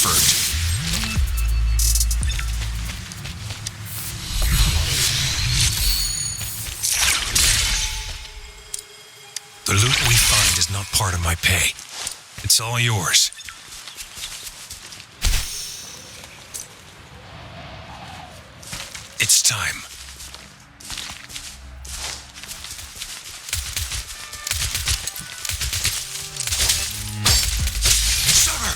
effort. The loot we find is not part of my pay. It's all yours. It's time. Summer!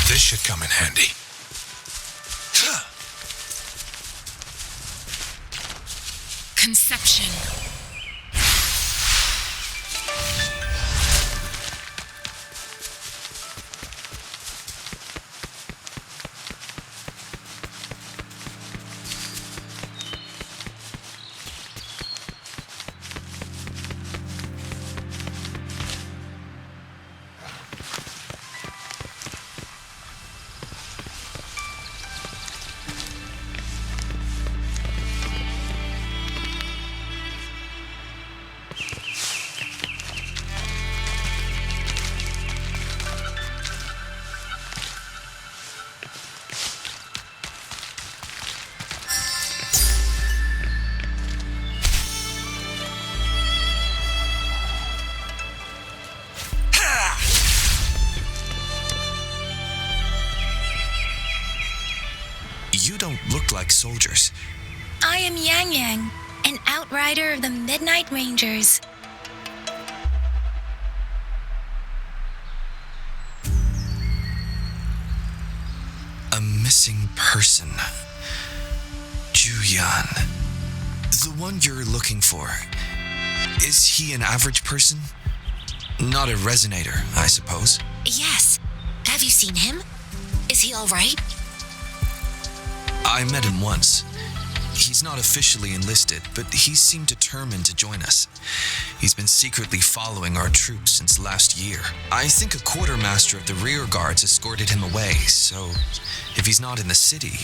This should come in handy. Conception. You don't look like soldiers. I am Yangyang, an outrider of the Midnight Rangers. A missing person. Juyan. The one you're looking for. Is he an average person? Not a resonator, I suppose. Yes. Have you seen him? Is he all right? I met him once. He's not officially enlisted, but he seemed determined to join us. He's been secretly following our troops since last year. I think a quartermaster of the rear guards escorted him away, so if he's not in the city,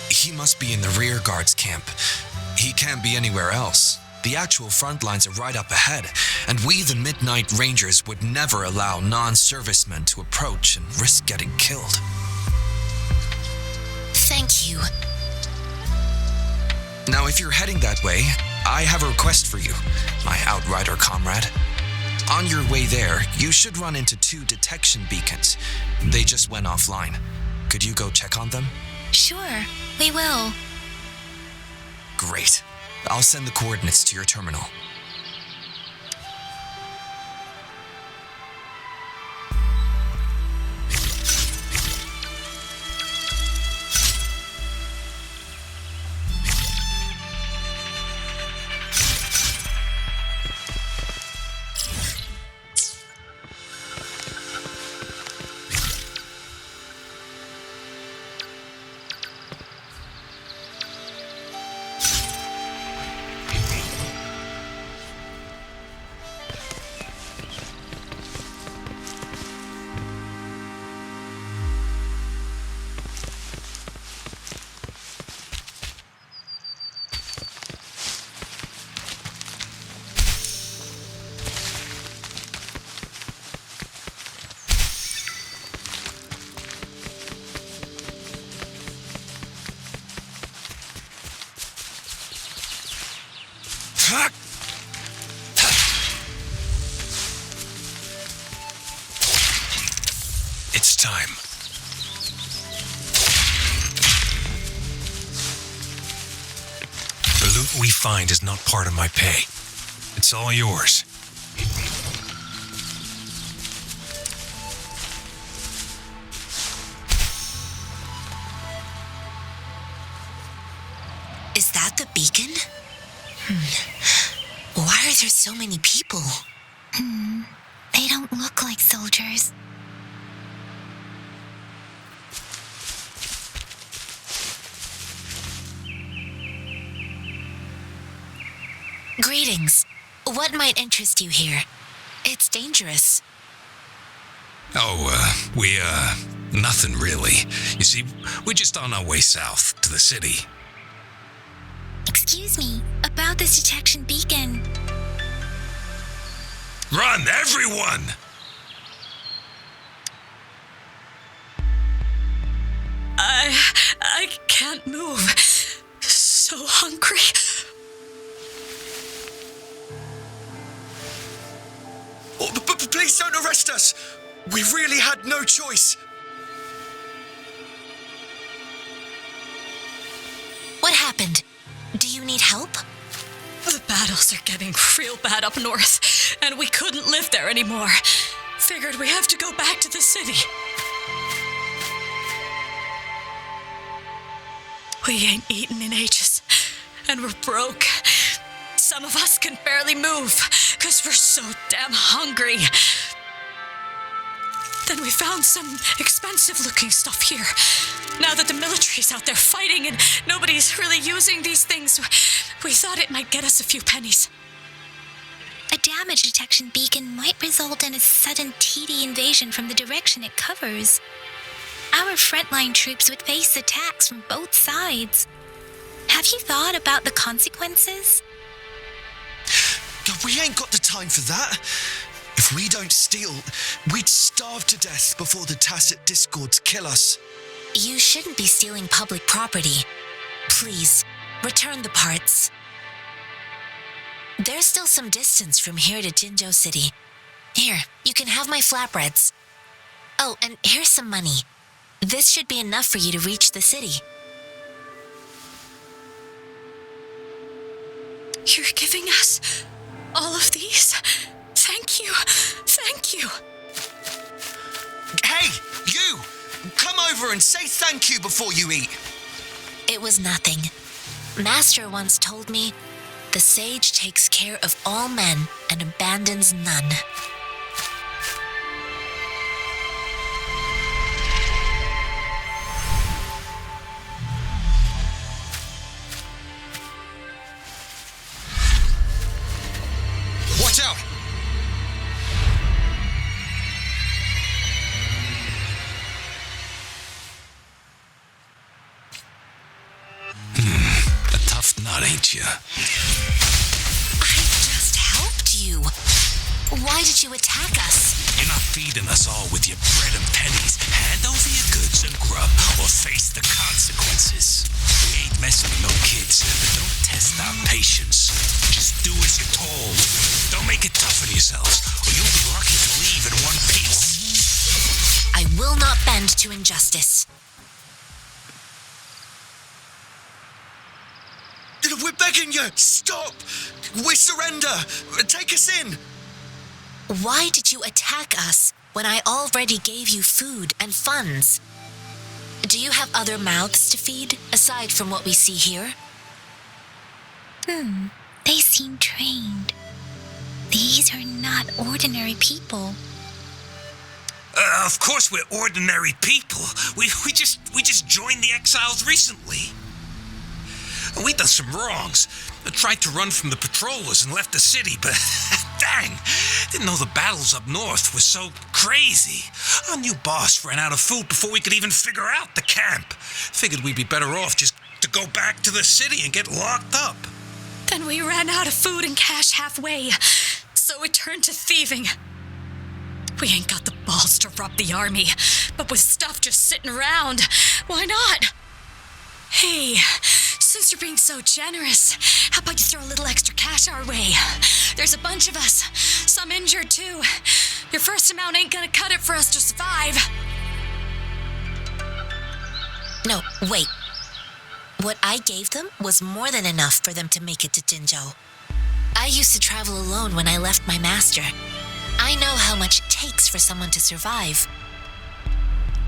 he must be in the rear guards camp. He can't be anywhere else. The actual front lines are right up ahead, and we, the Midnight Rangers, would never allow non-servicemen to approach and risk getting killed. Thank you. Now, if you're heading that way, I have a request for you, my outrider comrade. On your way there, you should run into 2 detection beacons. They just went offline. Could you go check on them? Sure, we will. Great. I'll send the coordinates to your terminal. It's time. The loot we find is not part of my pay. It's all yours. Is that the beacon? Why are there so many people? They don't look like soldiers. Greetings. What might interest you here? It's dangerous. Nothing really. You see, we're just on our way south to the city. Excuse me, about this detection beacon. Run, everyone! I can't move. So hungry. Oh, but please don't arrest us. We really had no choice. What happened? Do you need help? The battles are getting real bad up north, and we couldn't live there anymore. Figured we have to go back to the city. We ain't eaten in ages, and we're broke. Some of us can barely move, because we're so damn hungry. Then we found some expensive-looking stuff here. Now that the military's out there fighting and nobody's really using these things, we thought it might get us a few pennies. A damage detection beacon might result in a sudden TD invasion from the direction it covers. Our frontline troops would face attacks from both sides. Have you thought about the consequences? We ain't got the time for that. If we don't steal, we'd starve to death before the tacit discords kill us. You shouldn't be stealing public property. Please, return the parts. There's still some distance from here to Jinzhou City. Here, you can have my flatbreads. Oh, and here's some money. This should be enough for you to reach the city. You're giving us all of these? Thank you. Thank you. Hey, you! Come over and say thank you before you eat. It was nothing. Master once told me, the sage takes care of all men and abandons none. Watch out! A tough nut, ain't you? I just helped you. Why did you attack us? You're not feeding us all with your bread and pennies. Hand over your goods and grub, or face the consequences. We ain't messing with no kids, but don't test our patience. Just do as you're told. Don't make it tough on yourselves, or you'll be lucky to leave in one piece. I will not bend to injustice. We're begging you! Stop! We surrender! Take us in! Why did you attack us when I already gave you food and funds? Do you have other mouths to feed, aside from what we see here? They seem trained. These are not ordinary people. Of course we're ordinary people. We just joined the exiles recently. We done some wrongs. Tried to run from the patrollers and left the city, but dang, didn't know the battles up north were so crazy. Our new boss ran out of food before we could even figure out the camp. Figured we'd be better off just to go back to the city and get locked up. Then we ran out of food and cash halfway, so we turned to thieving. We ain't got the balls to rob the army, but with stuff just sitting around, why not? Hey, since you're being so generous, how about you throw a little extra cash our way? There's a bunch of us, some injured too. Your first amount ain't gonna cut it for us to survive. No, wait. What I gave them was more than enough for them to make it to Jinzhou. I used to travel alone when I left my master. I know how much it takes for someone to survive.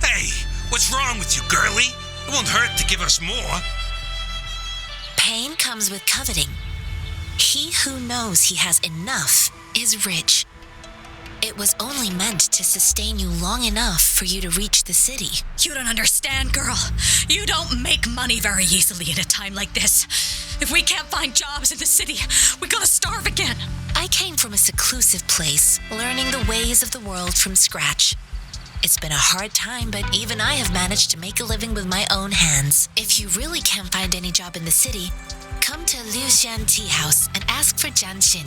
Hey, what's wrong with you, girlie? It won't hurt to give us more. Pain comes with coveting. He who knows he has enough is rich. It was only meant to sustain you long enough for you to reach the city. You don't understand, girl. You don't make money very easily in a time like this. If we can't find jobs in the city, we're gonna starve again. I came from a seclusive place, learning the ways of the world from scratch. It's been a hard time, but even I have managed to make a living with my own hands. If you really can't find any job in the city, come to Luxian Tea House and ask for Jianxin.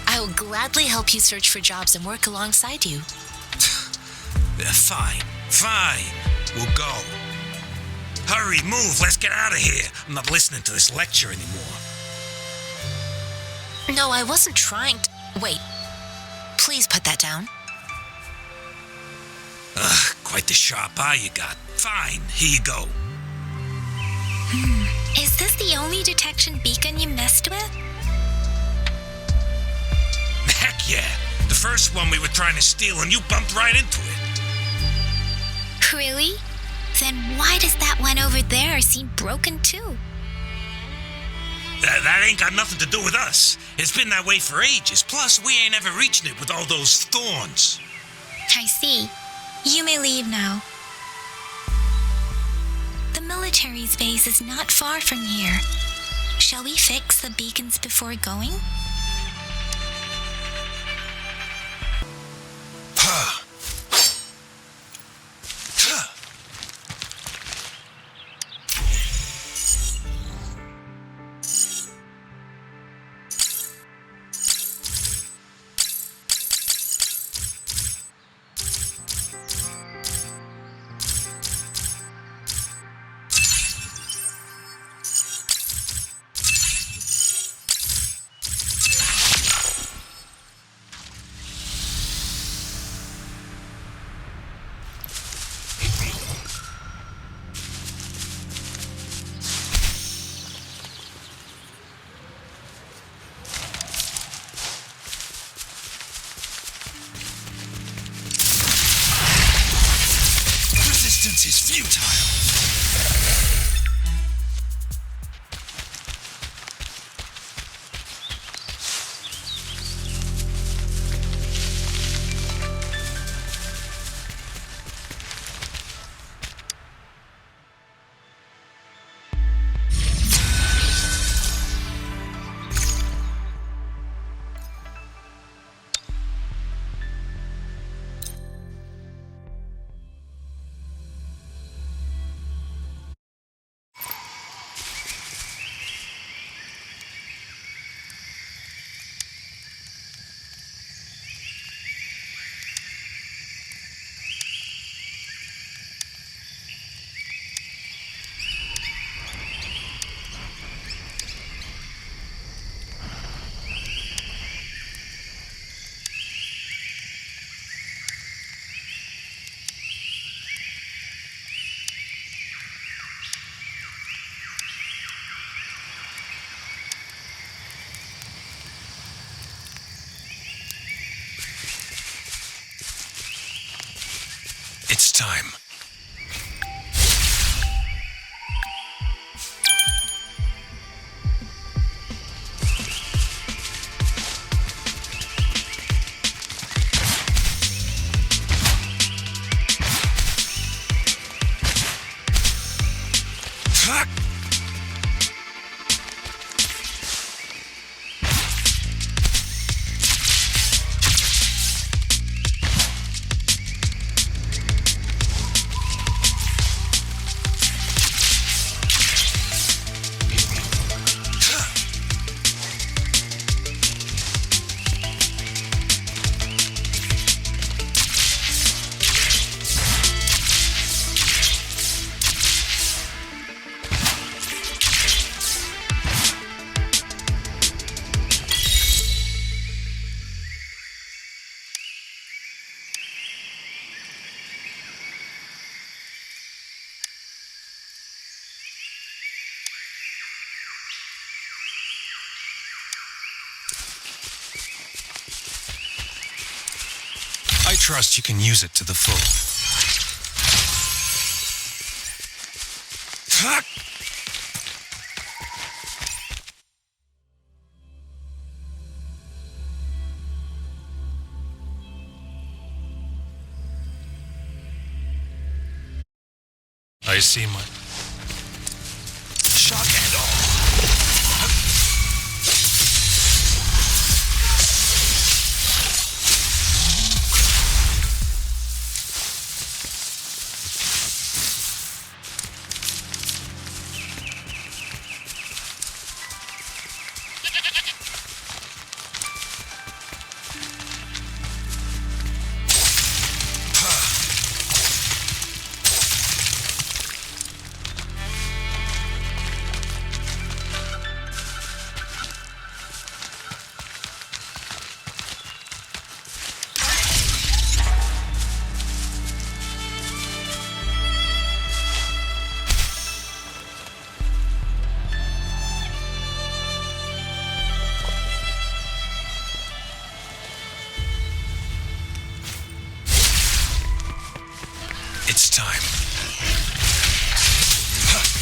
I will gladly help you search for jobs and work alongside you. Fine. We'll go. Hurry, move, let's get out of here. I'm not listening to this lecture anymore. No, I wasn't trying to... Wait. Please put that down. Quite the sharp eye you got. Fine, here you go. Is this the only detection beacon you messed with? Heck yeah. The first one we were trying to steal and you bumped right into it. Really? Then why does that one over there seem broken too? That ain't got nothing to do with us. It's been that way for ages. Plus, we ain't ever reaching it with all those thorns. I see. You may leave now. The military's base is not far from here. Shall we fix the beacons before going? Resistance is futile. It's time. I trust you can use it to the full. I see my shock and all. It's time.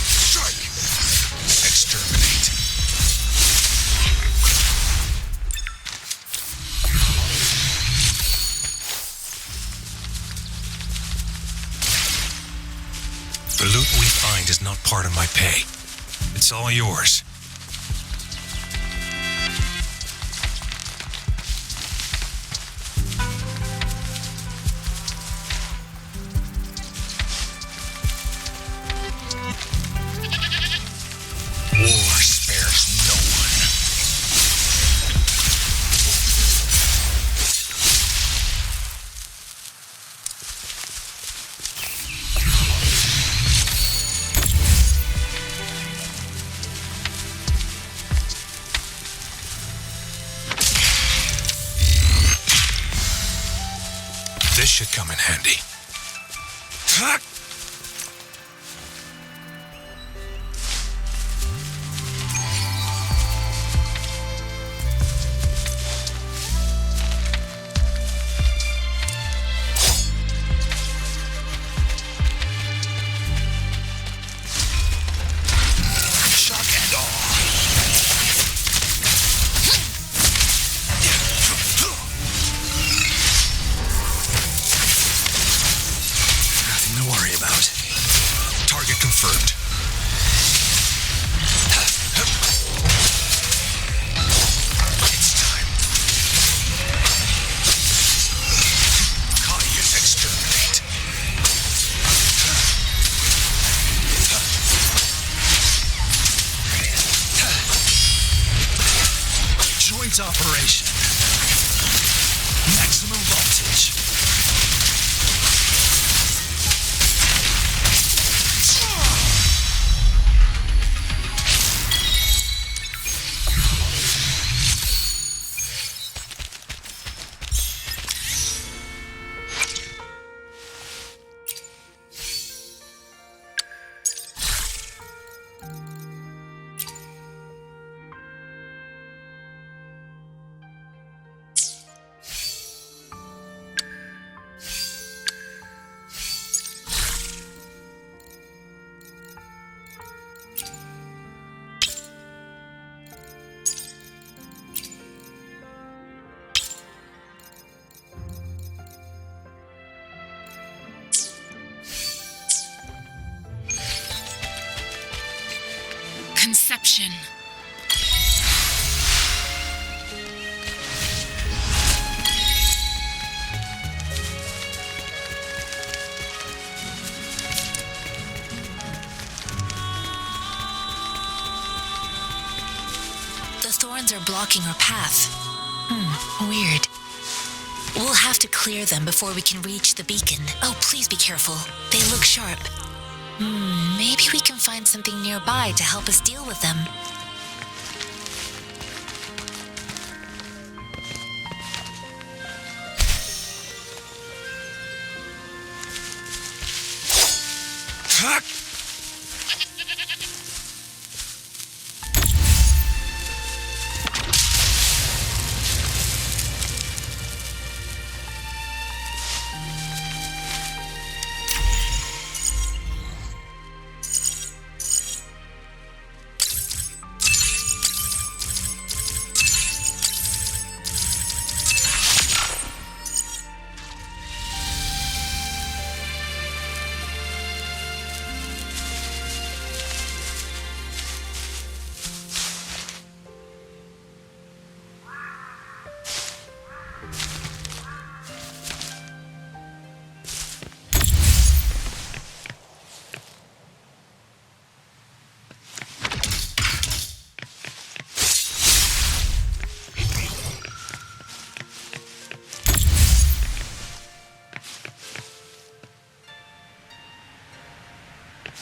Strike! Exterminate. The loot we find is not part of my pay. It's all yours. War spares no one. This should come in handy. Shock and awe. Nothing to worry about. Target confirmed. It's time. Caught, exterminate. Joint operation. Maximum voltage. Conception. The thorns are blocking our path. Weird. We'll have to clear them before we can reach the beacon. Oh, please be careful. They look sharp. Maybe we can find something nearby to help us deal with them.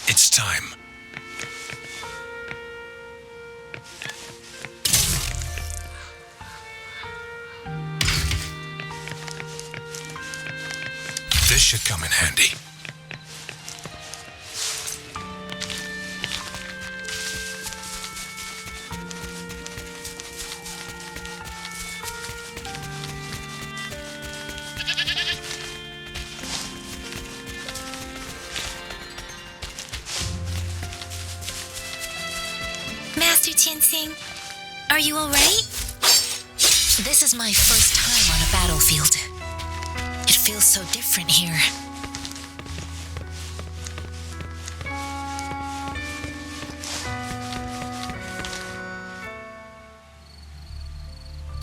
It's time. This should come in handy. Tianxing. Are you alright? This is my first time on a battlefield. It feels so different here.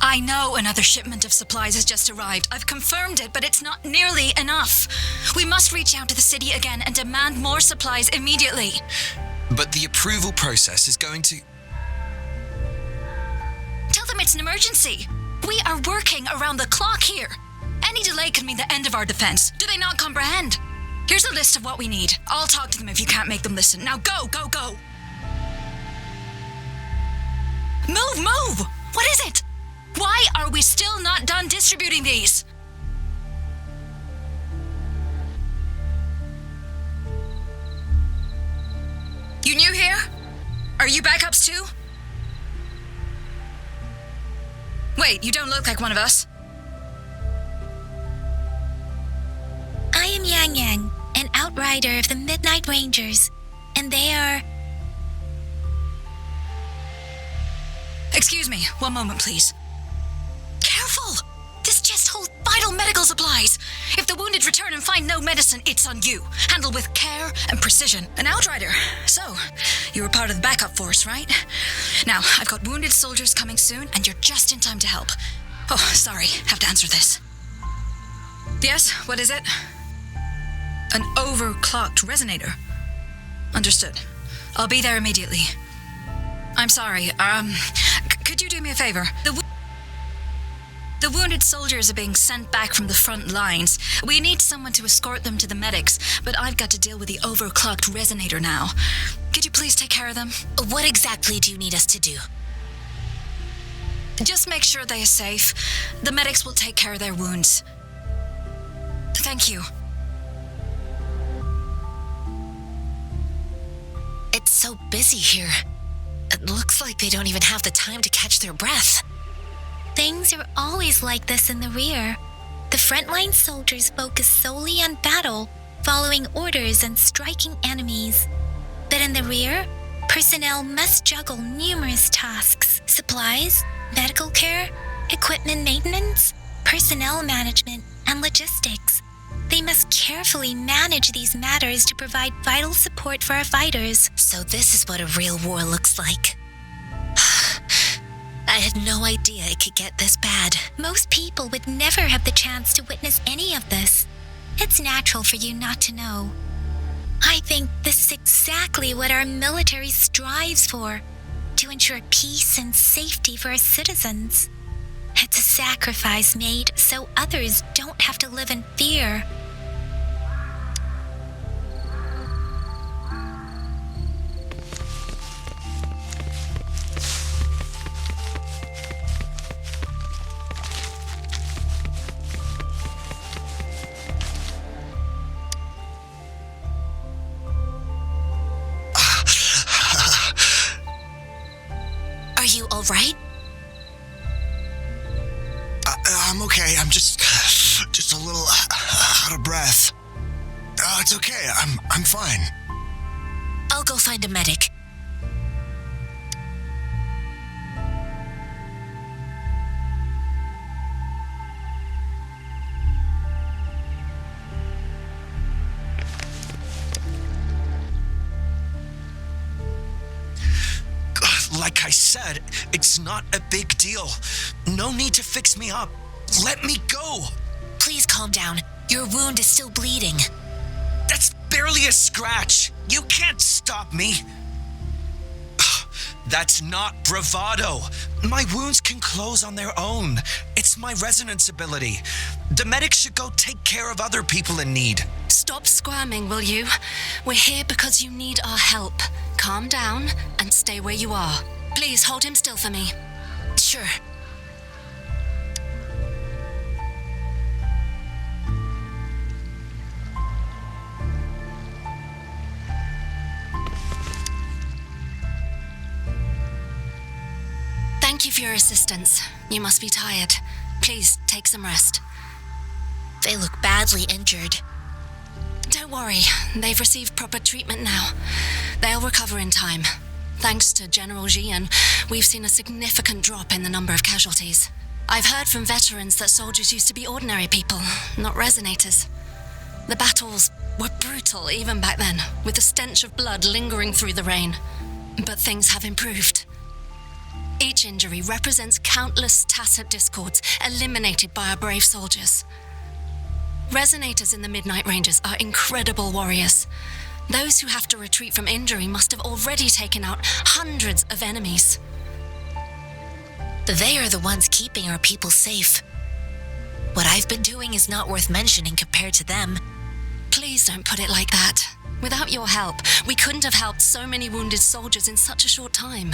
I know another shipment of supplies has just arrived. I've confirmed it, but it's not nearly enough. We must reach out to the city again and demand more supplies immediately. But the approval process is going to... Tell them it's an emergency. We are working around the clock here. Any delay could mean the end of our defense. Do they not comprehend? Here's a list of what we need. I'll talk to them if you can't make them listen. Now go, go, go! Move, move! What is it? Why are we still not done distributing these? You new here? Are you backups too? Wait, you don't look like one of us. I am Yangyang, an outrider of the Midnight Rangers, and they are... Excuse me, one moment please. Careful! This chest holds vital medical supplies. If the wounded return and find no medicine, it's on you. Handle with care and precision. An outrider. So, you were part of the backup force, right? Now, I've got wounded soldiers coming soon, and you're just in time to help. Oh, sorry, have to answer this. Yes, what is it? An overclocked resonator. Understood. I'll be there immediately. I'm sorry, could you do me a favor? The wounded soldiers are being sent back from the front lines. We need someone to escort them to the medics, but I've got to deal with the overclocked resonator now. Could you please take care of them? What exactly do you need us to do? Just make sure they are safe. The medics will take care of their wounds. Thank you. It's so busy here. It looks like they don't even have the time to catch their breath. Things are always like this in the rear. The frontline soldiers focus solely on battle, following orders and striking enemies. But in the rear, personnel must juggle numerous tasks: supplies, medical care, equipment maintenance, personnel management, and logistics. They must carefully manage these matters to provide vital support for our fighters. So this is what a real war looks like. I had no idea it could get this bad. Most people would never have the chance to witness any of this. It's natural for you not to know. I think this is exactly what our military strives for, to ensure peace and safety for our citizens. It's a sacrifice made so others don't have to live in fear. Are you all right? I'm okay. I'm just a little out of breath. It's okay. I'm fine. I'll go find a medic. Like I said, it's not a big deal. No need to fix me up. Let me go. Please calm down. Your wound is still bleeding. That's barely a scratch. You can't stop me. That's not bravado. My wounds can close on their own. It's my resonance ability. The medics should go take care of other people in need. Stop squirming, will you? We're here because you need our help. Calm down and stay where you are. Please hold him still for me. Sure. Thank you for your assistance. You must be tired. Please take some rest. They look badly injured. Don't worry, they've received proper treatment now. They'll recover in time. Thanks to General Jian, we've seen a significant drop in the number of casualties. I've heard from veterans that soldiers used to be ordinary people, not resonators. The battles were brutal even back then, with the stench of blood lingering through the rain. But things have improved. Each injury represents countless tacit discords eliminated by our brave soldiers. Resonators in the Midnight Rangers are incredible warriors. Those who have to retreat from injury must have already taken out hundreds of enemies. They are the ones keeping our people safe. What I've been doing is not worth mentioning compared to them. Please don't put it like that. Without your help, we couldn't have helped so many wounded soldiers in such a short time.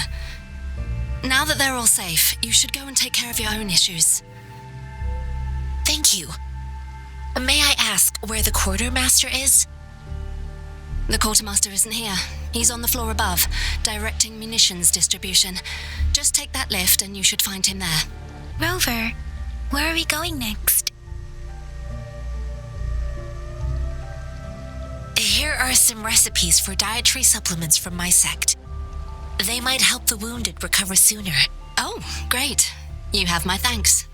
Now that they're all safe, you should go and take care of your own issues. Thank you. May I ask where the quartermaster is? The quartermaster isn't here. He's on the floor above, directing munitions distribution. Just take that lift and you should find him there. Rover, where are we going next? Here are some recipes for dietary supplements from my sect. They might help the wounded recover sooner. Oh, great. You have my thanks.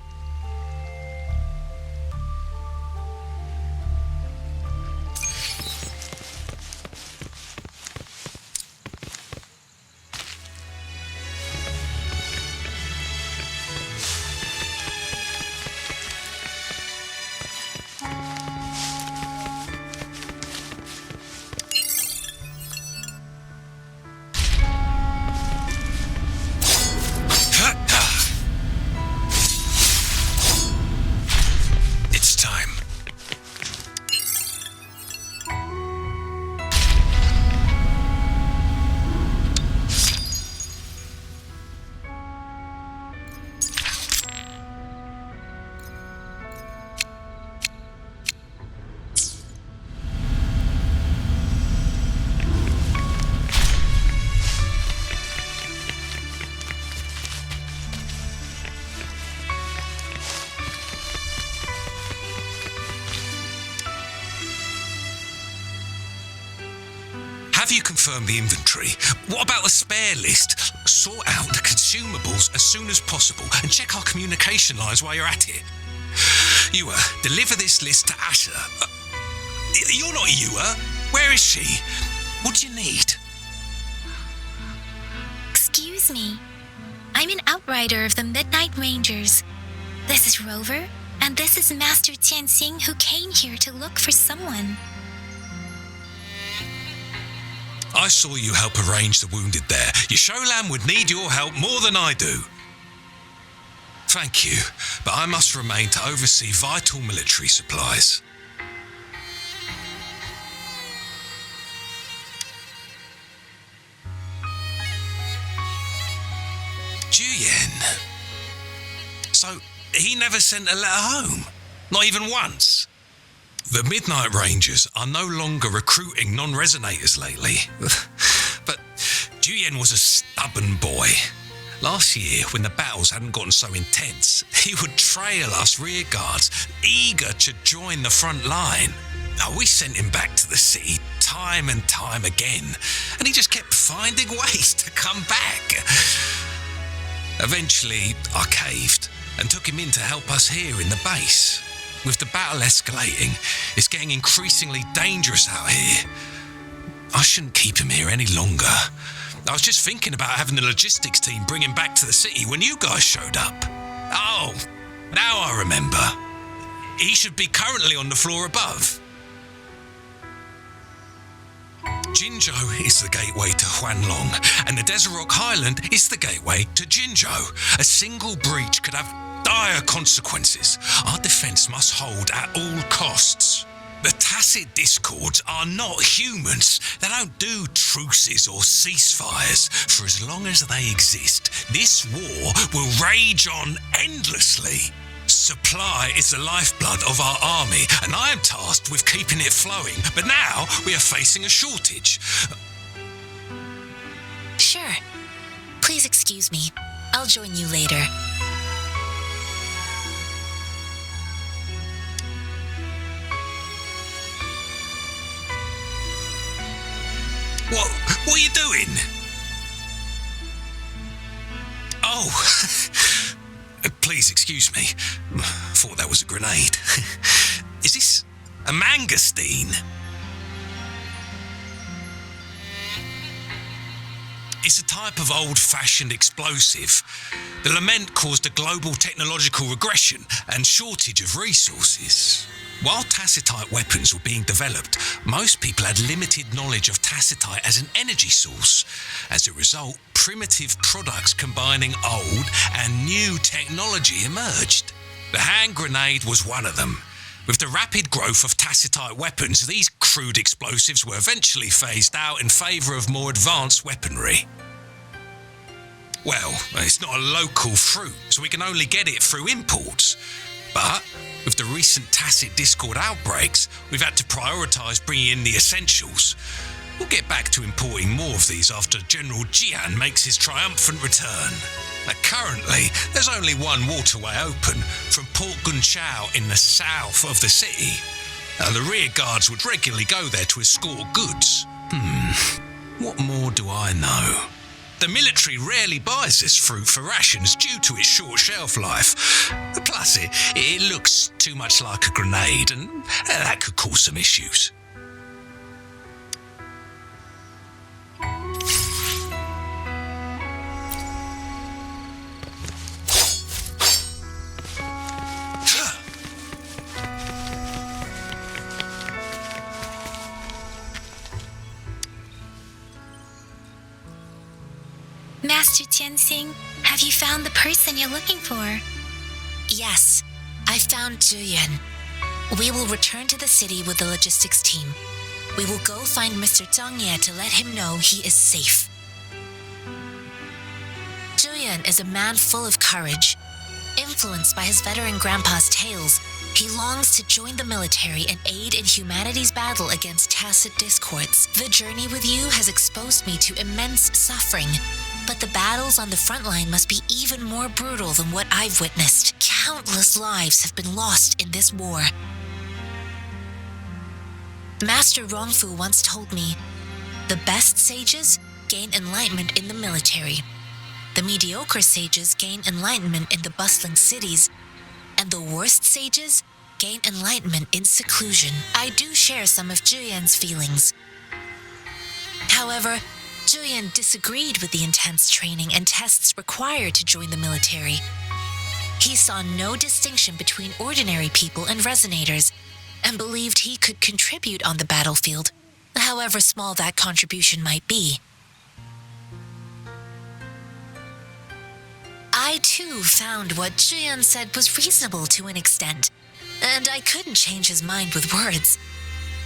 Have you confirmed the inventory? What about the spare list? Sort out the consumables as soon as possible and check our communication lines while you're at it. Yua, deliver this list to Asher. You're not Yua. Where is she? What do you need? Excuse me. I'm an outrider of the Midnight Rangers. This is Rover, and this is Master Tianxing, who came here to look for someone. I saw you help arrange the wounded there. Yasholan would need your help more than I do. Thank you, but I must remain to oversee vital military supplies. Juyen. So, he never sent a letter home? Not even once? The Midnight Rangers are no longer recruiting non-resonators lately. But Juyen was a stubborn boy. Last year, when the battles hadn't gotten so intense, he would trail us rear guards, eager to join the front line. We sent him back to the city time and time again, and he just kept finding ways to come back. Eventually, I caved and took him in to help us here in the base. With the battle escalating, it's getting increasingly dangerous out here. I shouldn't keep him here any longer. I was just thinking about having the logistics team bring him back to the city when you guys showed up. Oh, now I remember. He should be currently on the floor above. Jinzhou is the gateway to Huanglong, and the Desert Rock Highland is the gateway to Jinzhou. A single breach could have dire consequences. Our defence must hold at all costs. The tacit discords are not humans. They don't do truces or ceasefires. For as long as they exist, this war will rage on endlessly. Supply is the lifeblood of our army, and I am tasked with keeping it flowing. But now we are facing a shortage. Sure. Please excuse me. I'll join you later. What are you doing? Oh, please excuse me. Thought that was a grenade. Is this a mangosteen? It's a type of old-fashioned explosive. The lament caused a global technological regression and shortage of resources. While tacitite weapons were being developed, most people had limited knowledge of tacitite as an energy source. As a result, primitive products combining old and new technology emerged. The hand grenade was one of them. With the rapid growth of tacitite weapons, these crude explosives were eventually phased out in favour of more advanced weaponry. Well, it's not a local fruit, so we can only get it through imports. But with the recent tacit discord outbreaks, we've had to prioritise bringing in the essentials. We'll get back to importing more of these after General Jian makes his triumphant return. Currently, there's only one waterway open from Port Gunchao in the south of the city. The rear guards would regularly go there to escort goods. What more do I know? The military rarely buys this fruit for rations due to its short shelf life. Plus, it looks too much like a grenade, and that could cause some issues. Master Tianxing, have you found the person you're looking for? Yes, I found Zhuyan. We will return to the city with the logistics team. We will go find Mr. Zhang Ye to let him know he is safe. Zhuyan is a man full of courage. Influenced by his veteran grandpa's tales, he longs to join the military and aid in humanity's battle against tacit discords. The journey with you has exposed me to immense suffering, but the battles on the front line must be even more brutal than what I've witnessed. Countless lives have been lost in this war. Master Rongfu once told me, the best sages gain enlightenment in the military. The mediocre sages gain enlightenment in the bustling cities, and the worst sages gain enlightenment in seclusion. I do share some of Zhuyan's feelings. However, Zhuyan disagreed with the intense training and tests required to join the military. He saw no distinction between ordinary people and resonators, and believed he could contribute on the battlefield, however small that contribution might be. I too found what Zhuyan said was reasonable to an extent, and I couldn't change his mind with words.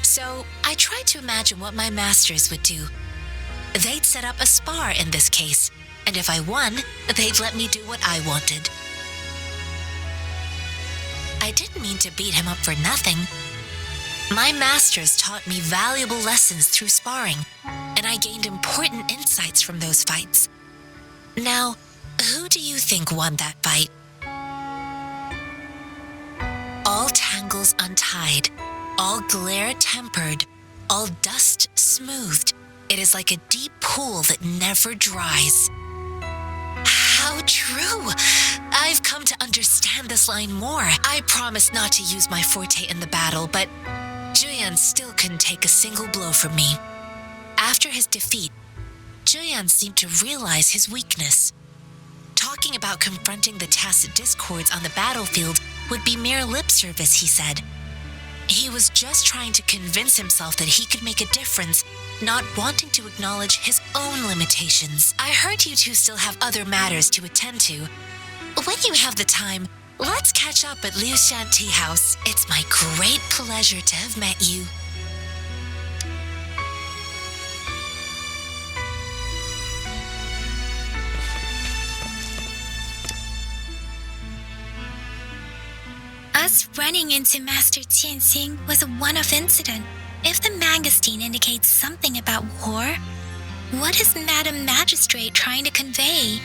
So I tried to imagine what my masters would do. They'd set up a spar in this case, and if I won, they'd let me do what I wanted. I didn't mean to beat him up for nothing. My masters taught me valuable lessons through sparring, and I gained important insights from those fights. Now, who do you think won that fight? All tangles untied, all glare tempered, all dust smoothed. It is like a deep pool that never dries. How true! I've come to understand this line more. I promised not to use my forte in the battle, but Zhuyan still couldn't take a single blow from me. After his defeat, Zhuyan seemed to realize his weakness. Talking about confronting the tacit discords on the battlefield would be mere lip service, he said. He was just trying to convince himself that he could make a difference, not wanting to acknowledge his own limitations. I heard you two still have other matters to attend to. When you have the time, let's catch up at Liu Shan Tea House. It's my great pleasure to have met you. Us running into Master Tianxing was a one-off incident. If the mangosteen indicates something about war, what is Madam Magistrate trying to convey?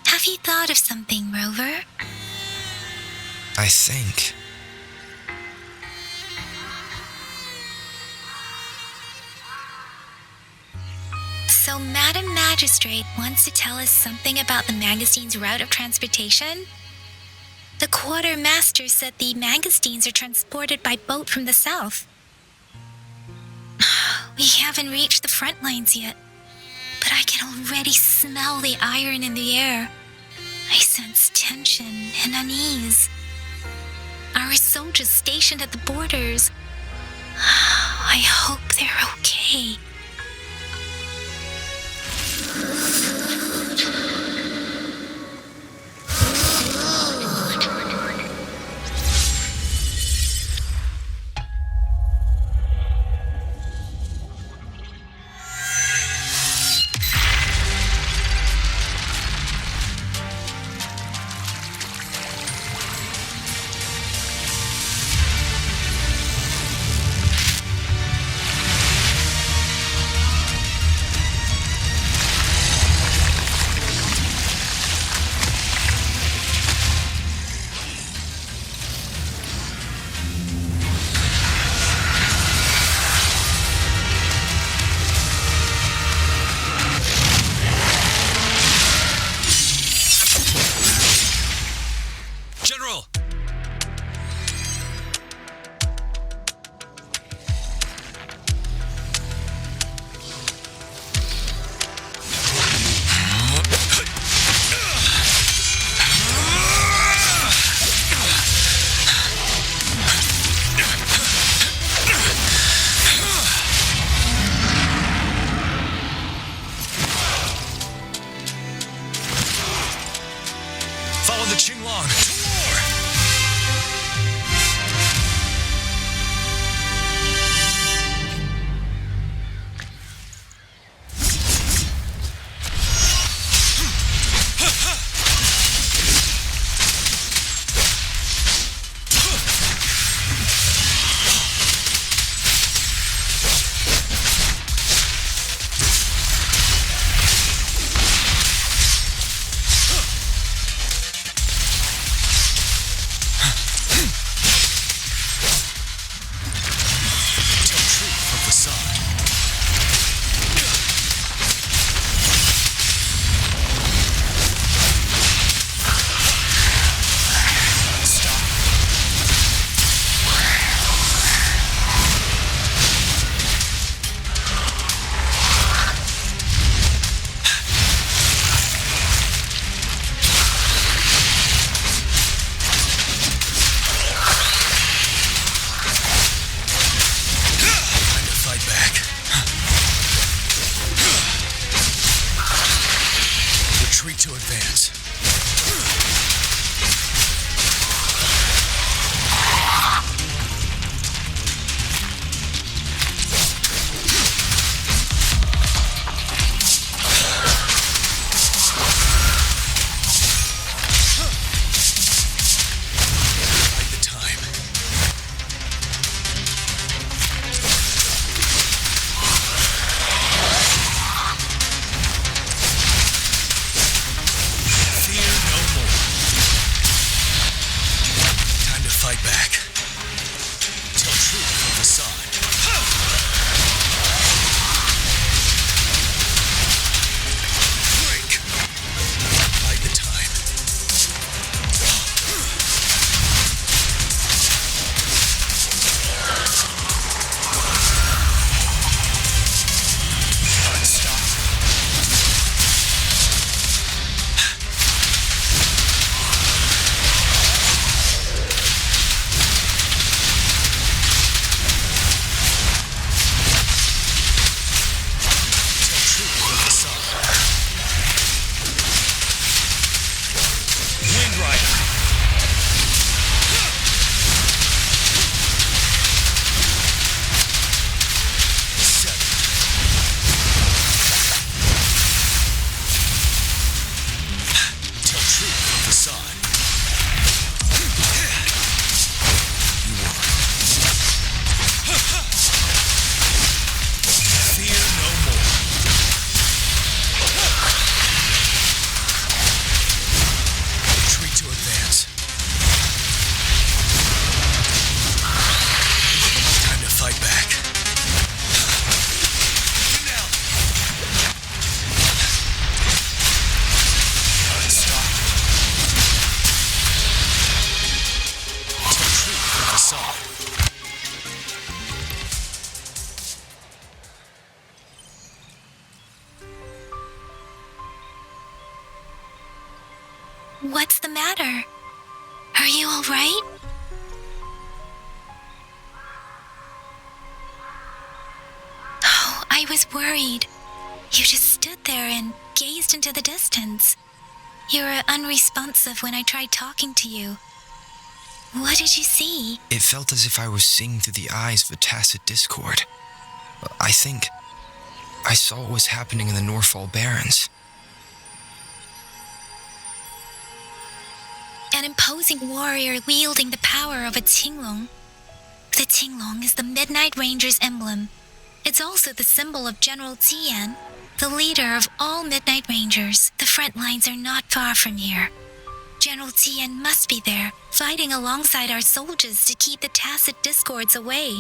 Have you thought of something, Rover? I think. So, Madam Magistrate wants to tell us something about the magazine's route of transportation? The quartermaster said the magazines are transported by boat from the south. We haven't reached the front lines yet, but I can already smell the iron in the air. I sense tension and unease. Our soldiers stationed at the borders, I hope they're okay. What's the matter? Are you all right? Oh, I was worried. You just stood there and gazed into the distance. You were unresponsive when I tried talking to you. What did you see? It felt as if I was seeing through the eyes of a tacit discord. I think I saw what was happening in the Norfall Barrens. An imposing warrior wielding the power of a Huanglong. The Huanglong is the Midnight Ranger's emblem. It's also the symbol of General Tian, the leader of all Midnight Rangers. The front lines are not far from here. General Tian must be there, fighting alongside our soldiers to keep the tacit discords away.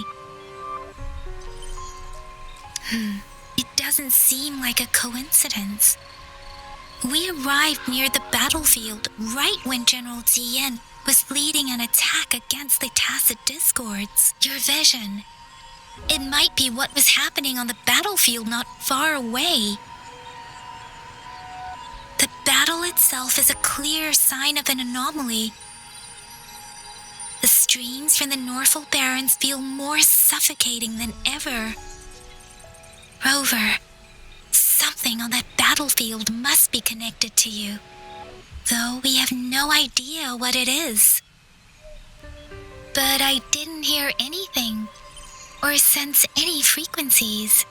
It doesn't seem like a coincidence. We arrived near the battlefield right when General Tian was leading an attack against the tacit discords. Your vision. It might be what was happening on the battlefield not far away. The battle itself is a clear sign of an anomaly. The streams from the Norfall Barrens feel more suffocating than ever. Rover, something on that battlefield must be connected to you, though we have no idea what it is. But I didn't hear anything or sense any frequencies.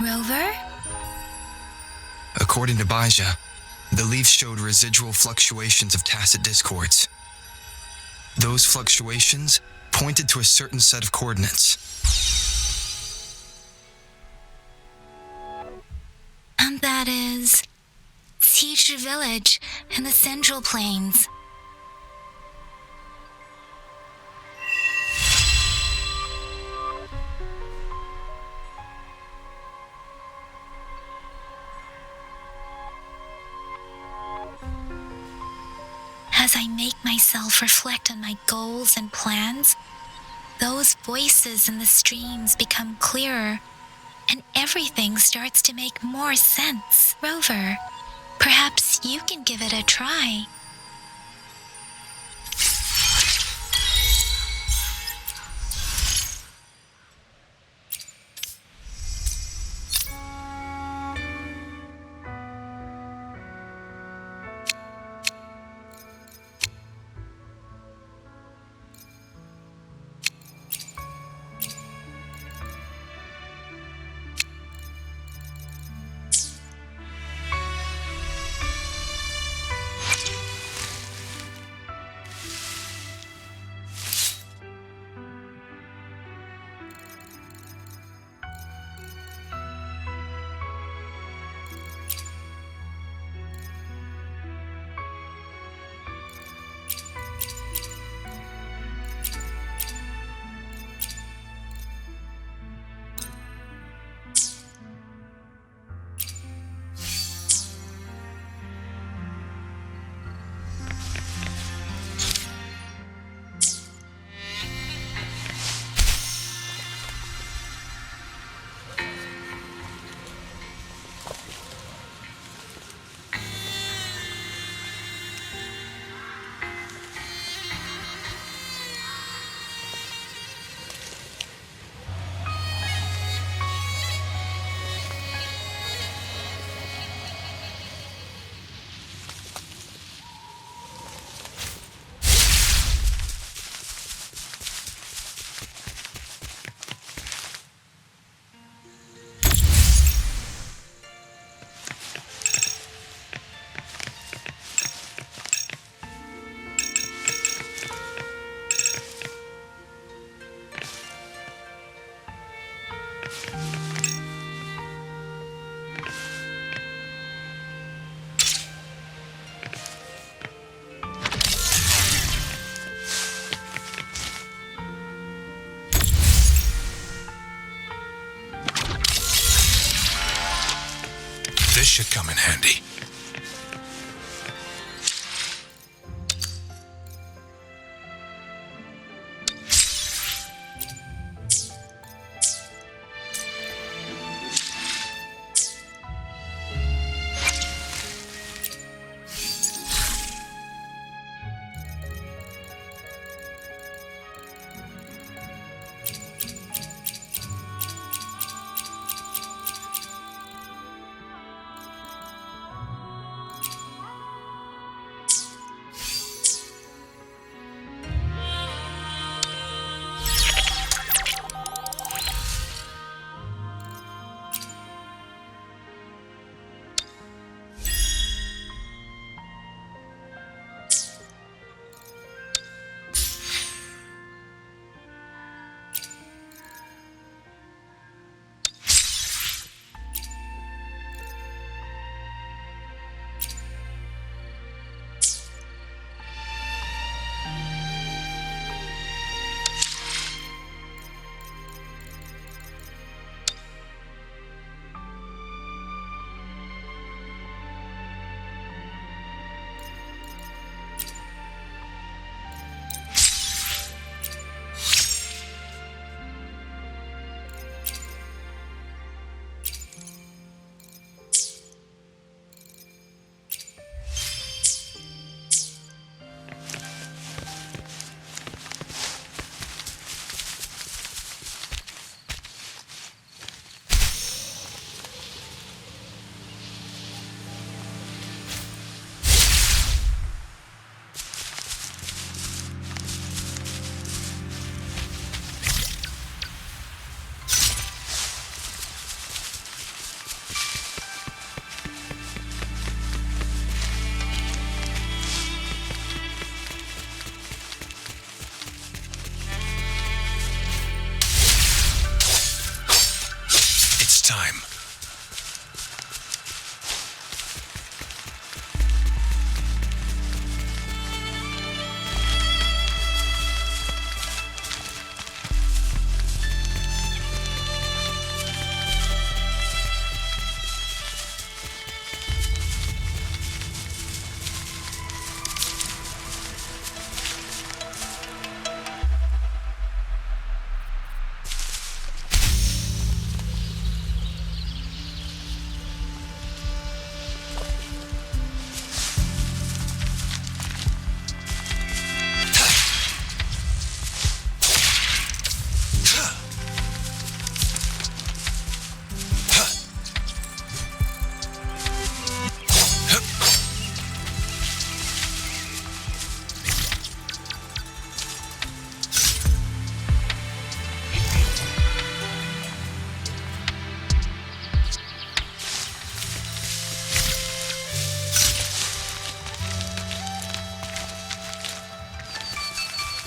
Rover? According to baizhi, the leaves showed residual fluctuations of tacit discords. Those fluctuations pointed to a certain set of coordinates. And that is Teacher Village in the Central Plains. As I make myself reflect on my goals and plans, those voices in the streams become clearer, and everything starts to make more sense. Rover, perhaps you can give it a try. This should come in handy. Time.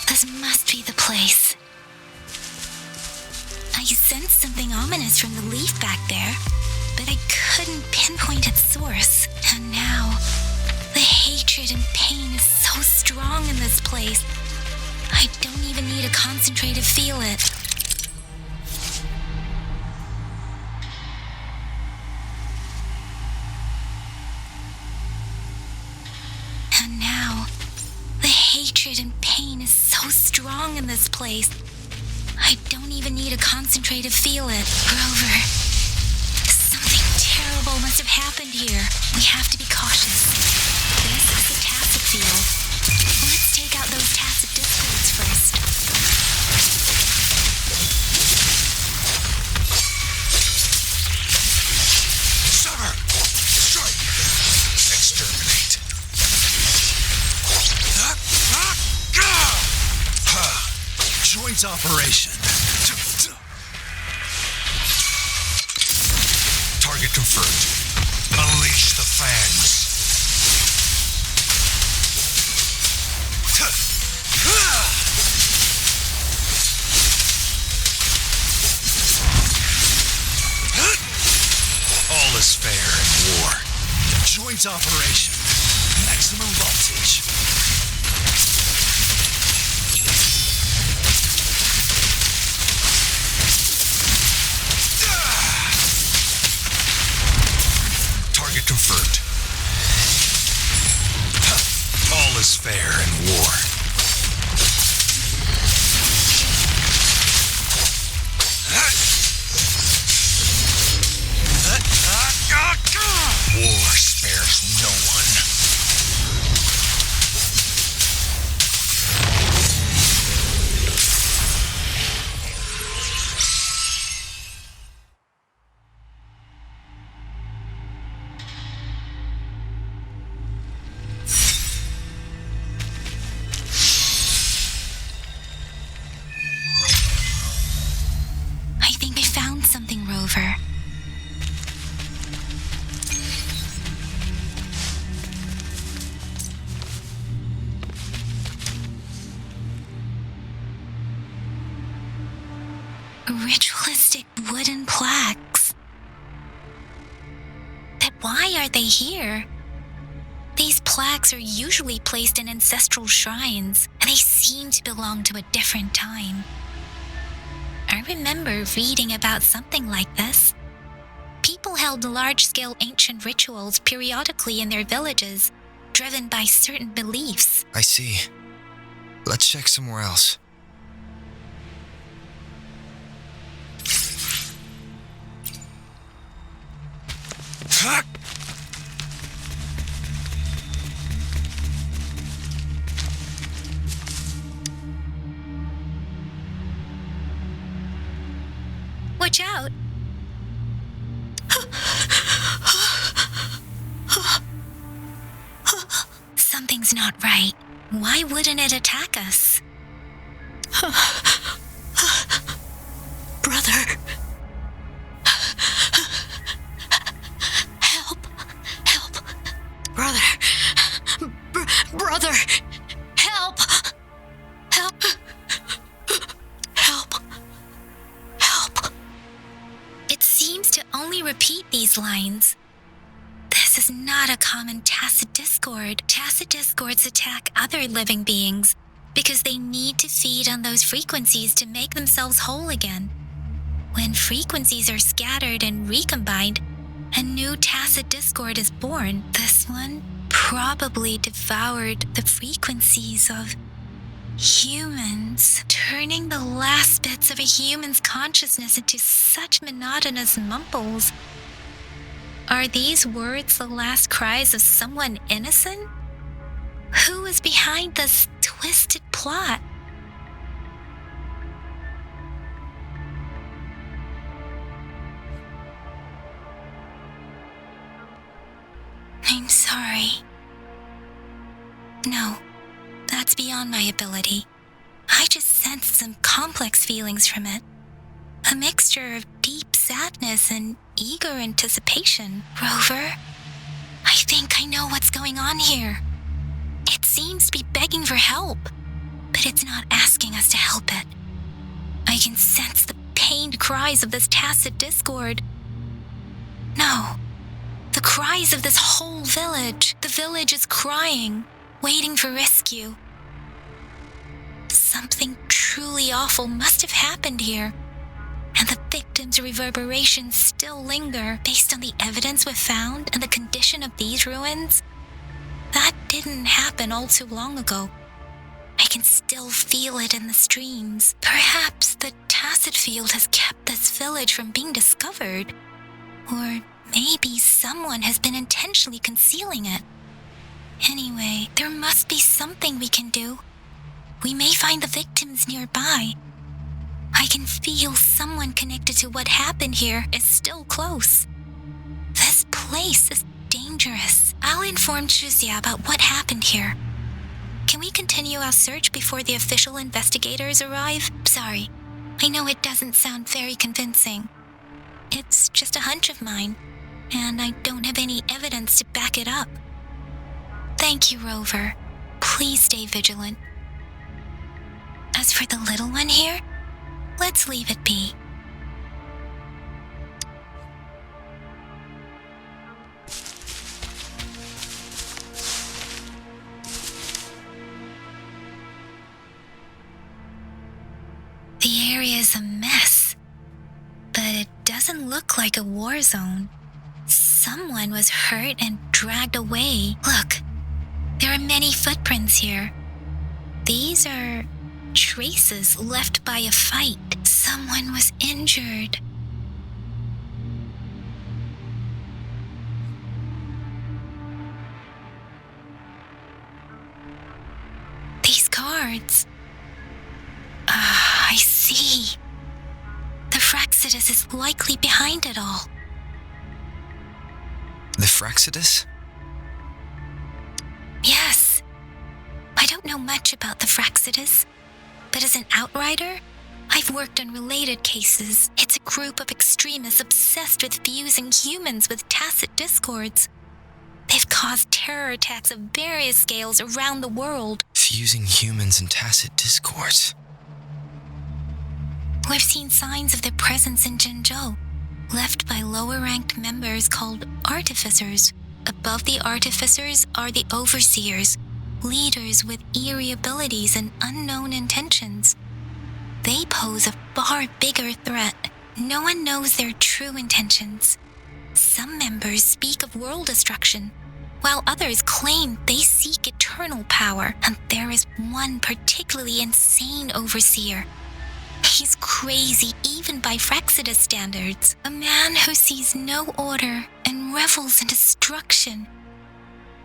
This must be the place. I sensed something ominous from the leaf back there, but I couldn't pinpoint its source. And now, the hatred and pain is so strong in this place. I don't even need to concentrate to feel it. And now, the hatred and pain is so strong in this place. I don't even need to concentrate to feel it. Rover, something terrible must have happened here. We have to be cautious. This is the tacit field. Let's take out those tacit discords first. Sever! Strike! Exterminate! Joint operation. Target confirmed. Unleash the fangs. All is fair in war. Joint operation. Maximum voltage. confirmed. All is fair in war. War spares no one. I think I found something, Rover. Ritualistic wooden plaques. But why are they here? These plaques are usually placed in ancestral shrines, and they seem to belong to a different time. I remember reading about something like this. People held large-scale ancient rituals periodically in their villages, driven by certain beliefs. I see. Let's check somewhere else. Watch out! Something's not right. Why wouldn't it attack us? Brother. Help. Help. Brother. Brother. Help. Help. Help. Help. It seems to only repeat these lines. This is not a common tacit discord. Tacit discords attack other living beings because they need to feed on those frequencies to make themselves whole again. When frequencies are scattered and recombined, a new tacit discord is born. This one probably devoured the frequencies of humans, turning the last bits of a human's consciousness into such monotonous mumbles. Are these words the last cries of someone innocent? Who is behind this twisted plot? I'm sorry. No, that's beyond my ability. I just sensed some complex feelings from it. A mixture of deep sadness and eager anticipation. Rover, I think I know what's going on here. It seems to be begging for help, but it's not asking us to help it. I can sense the pained cries of this tacit discord. No, the cries of this whole village. The village is crying, waiting for rescue. Something truly awful must have happened here, and the victims' reverberations still linger based on the evidence we've found and the condition of these ruins. That didn't happen all too long ago. I can still feel it in the streams. Perhaps the tacit field has kept this village from being discovered. Or maybe someone has been intentionally concealing it. Anyway, there must be something we can do. We may find the victims nearby. I can feel someone connected to what happened here is still close. This place is dangerous. I'll inform Chuzia about what happened here. Can we continue our search before the official investigators arrive? Sorry, I know it doesn't sound very convincing. It's just a hunch of mine, and I don't have any evidence to back it up. Thank you, Rover. Please stay vigilant. As for the little one here, let's leave it be. The area is a mess, but it doesn't look like a war zone. Someone was hurt and dragged away. Look, there are many footprints here. These are traces left by a fight. Someone was injured. These cards. I see. The Fraxidus is likely behind it all. The Fraxidus? Yes. I don't know much about the Fraxidus, but as an outrider, I've worked on related cases. It's a group of extremists obsessed with fusing humans with tacit discords. They've caused terror attacks of various scales around the world. Fusing humans and tacit discords. We've seen signs of their presence in Jinzhou, left by lower-ranked members called artificers. Above the artificers are the overseers, leaders with eerie abilities and unknown intentions. They pose a far bigger threat. No one knows their true intentions. Some members speak of world destruction, while others claim they seek eternal power, and there is one particularly insane overseer. He's crazy even by Fraxidus standards. A man who sees no order and revels in destruction.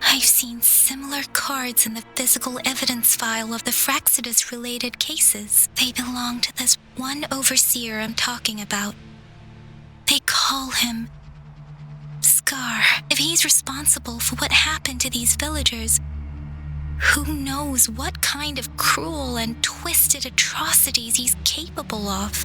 I've seen similar cards in the physical evidence file of the Fraxidus-related cases. They belong to this one overseer I'm talking about. They call him Scar. If he's responsible for what happened to these villagers, who knows what kind of cruel and twisted atrocities he's capable of?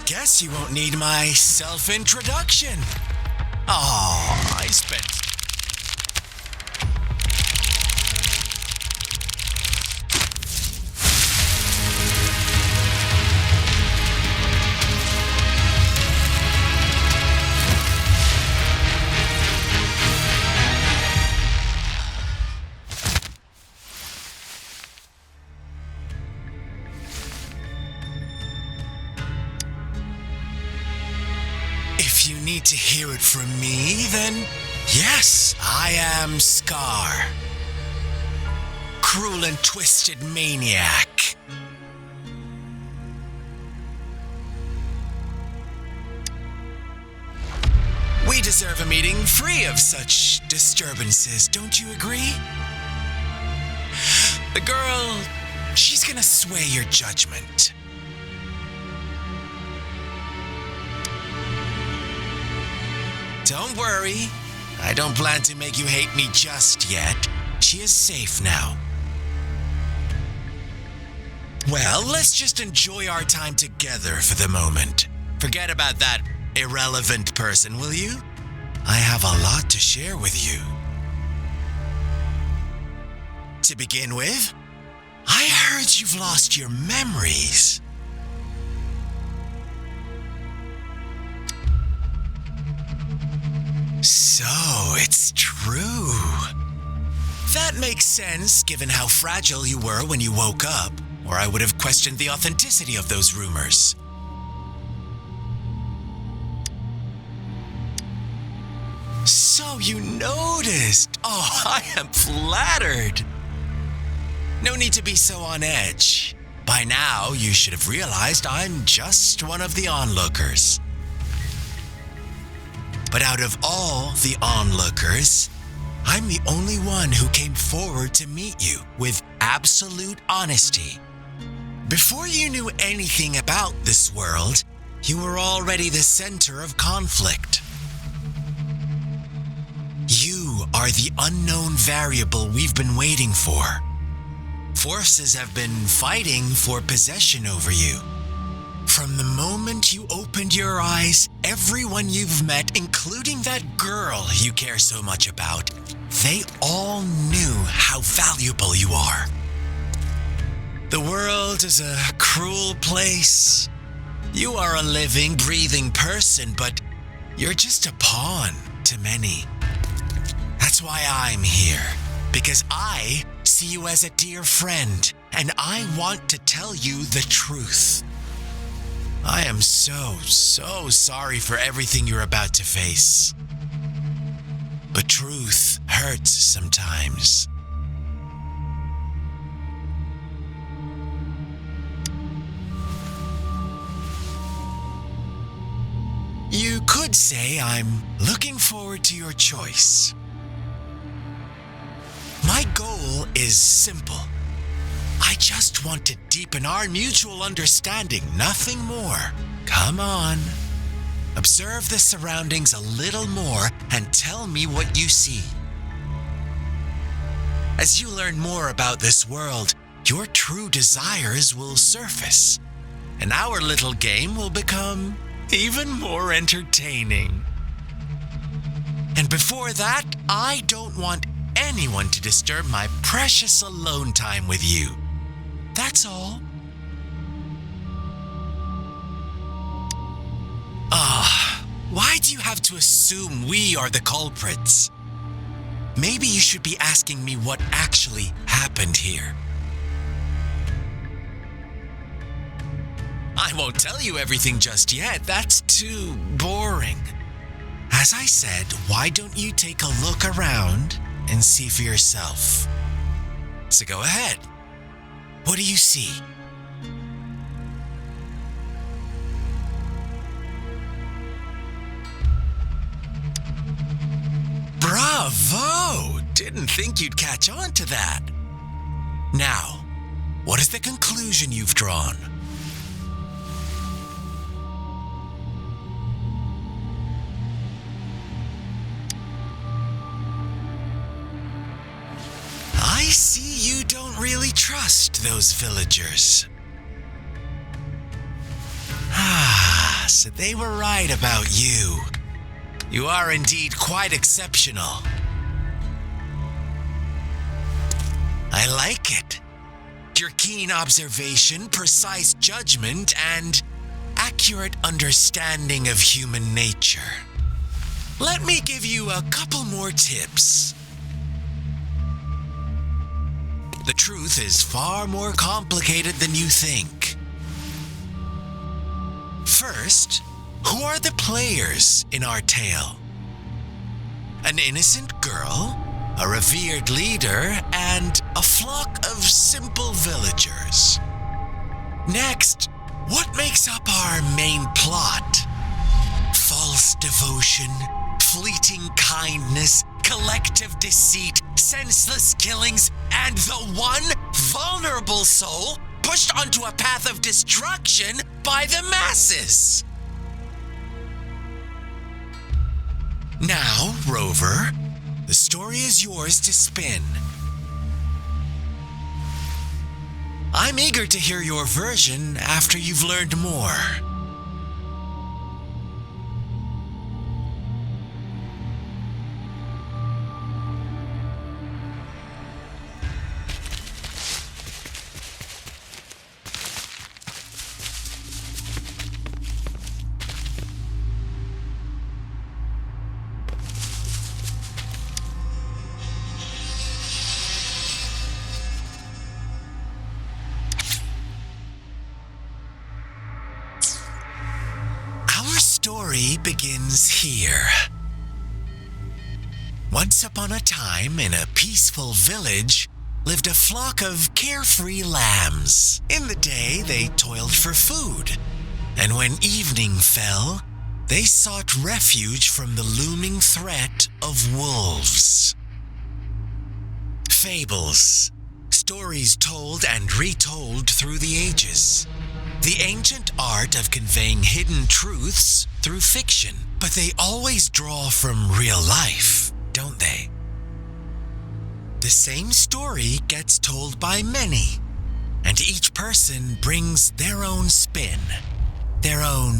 Guess you won't need my self-introduction. Oh, I spent... If you need to hear it from me, then yes, I am Scar. Cruel and twisted maniac. We deserve a meeting free of such disturbances, don't you agree? The girl, she's gonna sway your judgment. Don't worry, I don't plan to make you hate me just yet. She is safe now. Well, let's just enjoy our time together for the moment. Forget about that irrelevant person, will you? I have a lot to share with you. To begin with, I heard you've lost your memories. So, it's true. That makes sense, given how fragile you were when you woke up, or I would have questioned the authenticity of those rumors. So you noticed. Oh, I am flattered. No need to be so on edge. By now, you should have realized I'm just one of the onlookers. But out of all the onlookers, I'm the only one who came forward to meet you with absolute honesty. Before you knew anything about this world, you were already the center of conflict. You are the unknown variable we've been waiting for. Forces have been fighting for possession over you. From the moment you opened your eyes, everyone you've met, including that girl you care so much about, they all knew how valuable you are. The world is a cruel place. You are a living, breathing person, but you're just a pawn to many. That's why I'm here, because I see you as a dear friend, and I want to tell you the truth. I am so sorry for everything you're about to face. But truth hurts sometimes. You could say I'm looking forward to your choice. My goal is simple. I just want to deepen our mutual understanding, nothing more. Come on. Observe the surroundings a little more and tell me what you see. As you learn more about this world, your true desires will surface, and our little game will become even more entertaining. And before that, I don't want anyone to disturb my precious alone time with you. That's all. Why do you have to assume we are the culprits? Maybe you should be asking me what actually happened here. I won't tell you everything just yet. That's too boring. As I said, why don't you take a look around and see for yourself? So go ahead. What do you see? Bravo! Didn't think you'd catch on to that. Now, what is the conclusion you've drawn? I see you don't really trust those villagers. So they were right about you. You are indeed quite exceptional. I like it. Your keen observation, precise judgment, and accurate understanding of human nature. Let me give you a couple more tips. The truth is far more complicated than you think. First, who are the players in our tale? An innocent girl, a revered leader, and a flock of simple villagers. Next, what makes up our main plot? False devotion, fleeting kindness, collective deceit, senseless killings, and the one vulnerable soul pushed onto a path of destruction by the masses. Now, Rover, the story is yours to spin. I'm eager to hear your version after you've learned more. Story begins here. Once upon a time, in a peaceful village, lived a flock of carefree lambs. In the day, they toiled for food, and when evening fell, they sought refuge from the looming threat of wolves. Fables, stories told and retold through the ages. The ancient art of conveying hidden truths through fiction, but they always draw from real life, don't they? the same story gets told by many, and each person brings their own spin, their own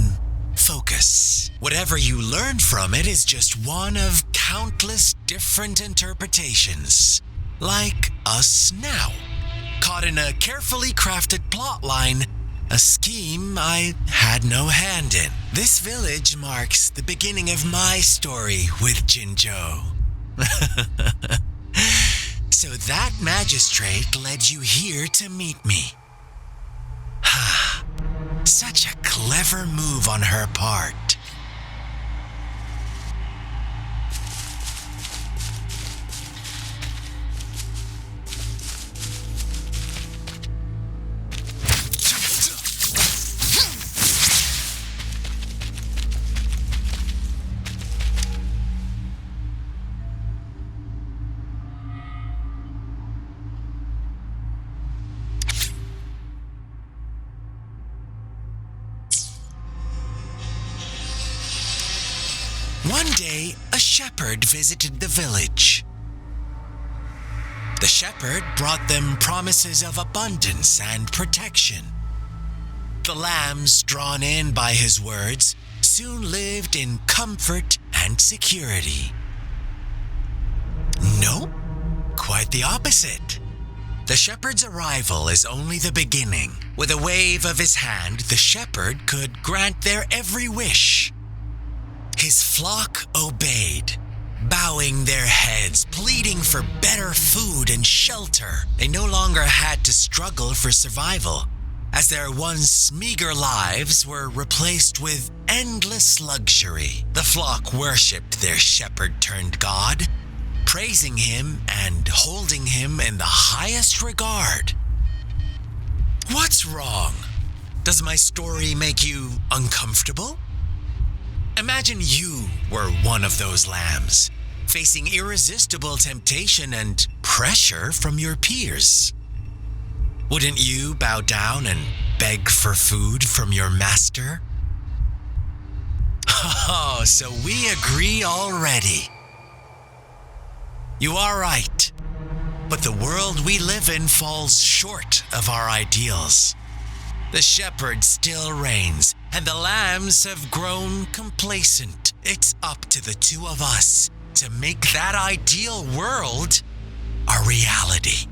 focus. Whatever you learn from it is just one of countless different interpretations, like us now, caught in a carefully crafted plotline, a scheme I had no hand in. This village marks the beginning of my story with Jinzhou. So that magistrate led you here to meet me. Such a clever move on her part. One day, a shepherd visited the village. The shepherd brought them promises of abundance and protection. The lambs, drawn in by his words, soon lived in comfort and security. No, quite the opposite. The shepherd's arrival is only the beginning. With a wave of his hand, the shepherd could grant their every wish. His flock obeyed, bowing their heads, pleading for better food and shelter. They no longer had to struggle for survival, as their once meager lives were replaced with endless luxury. The flock worshipped their shepherd-turned-god, praising him and holding him in the highest regard. What's wrong? Does my story make you uncomfortable? Imagine you were one of those lambs, facing irresistible temptation and pressure from your peers. Wouldn't you bow down and beg for food from your master? Oh, so we agree already. You are right, but the world we live in falls short of our ideals. The shepherd still reigns, and the lambs have grown complacent. It's up to the two of us to make that ideal world a reality.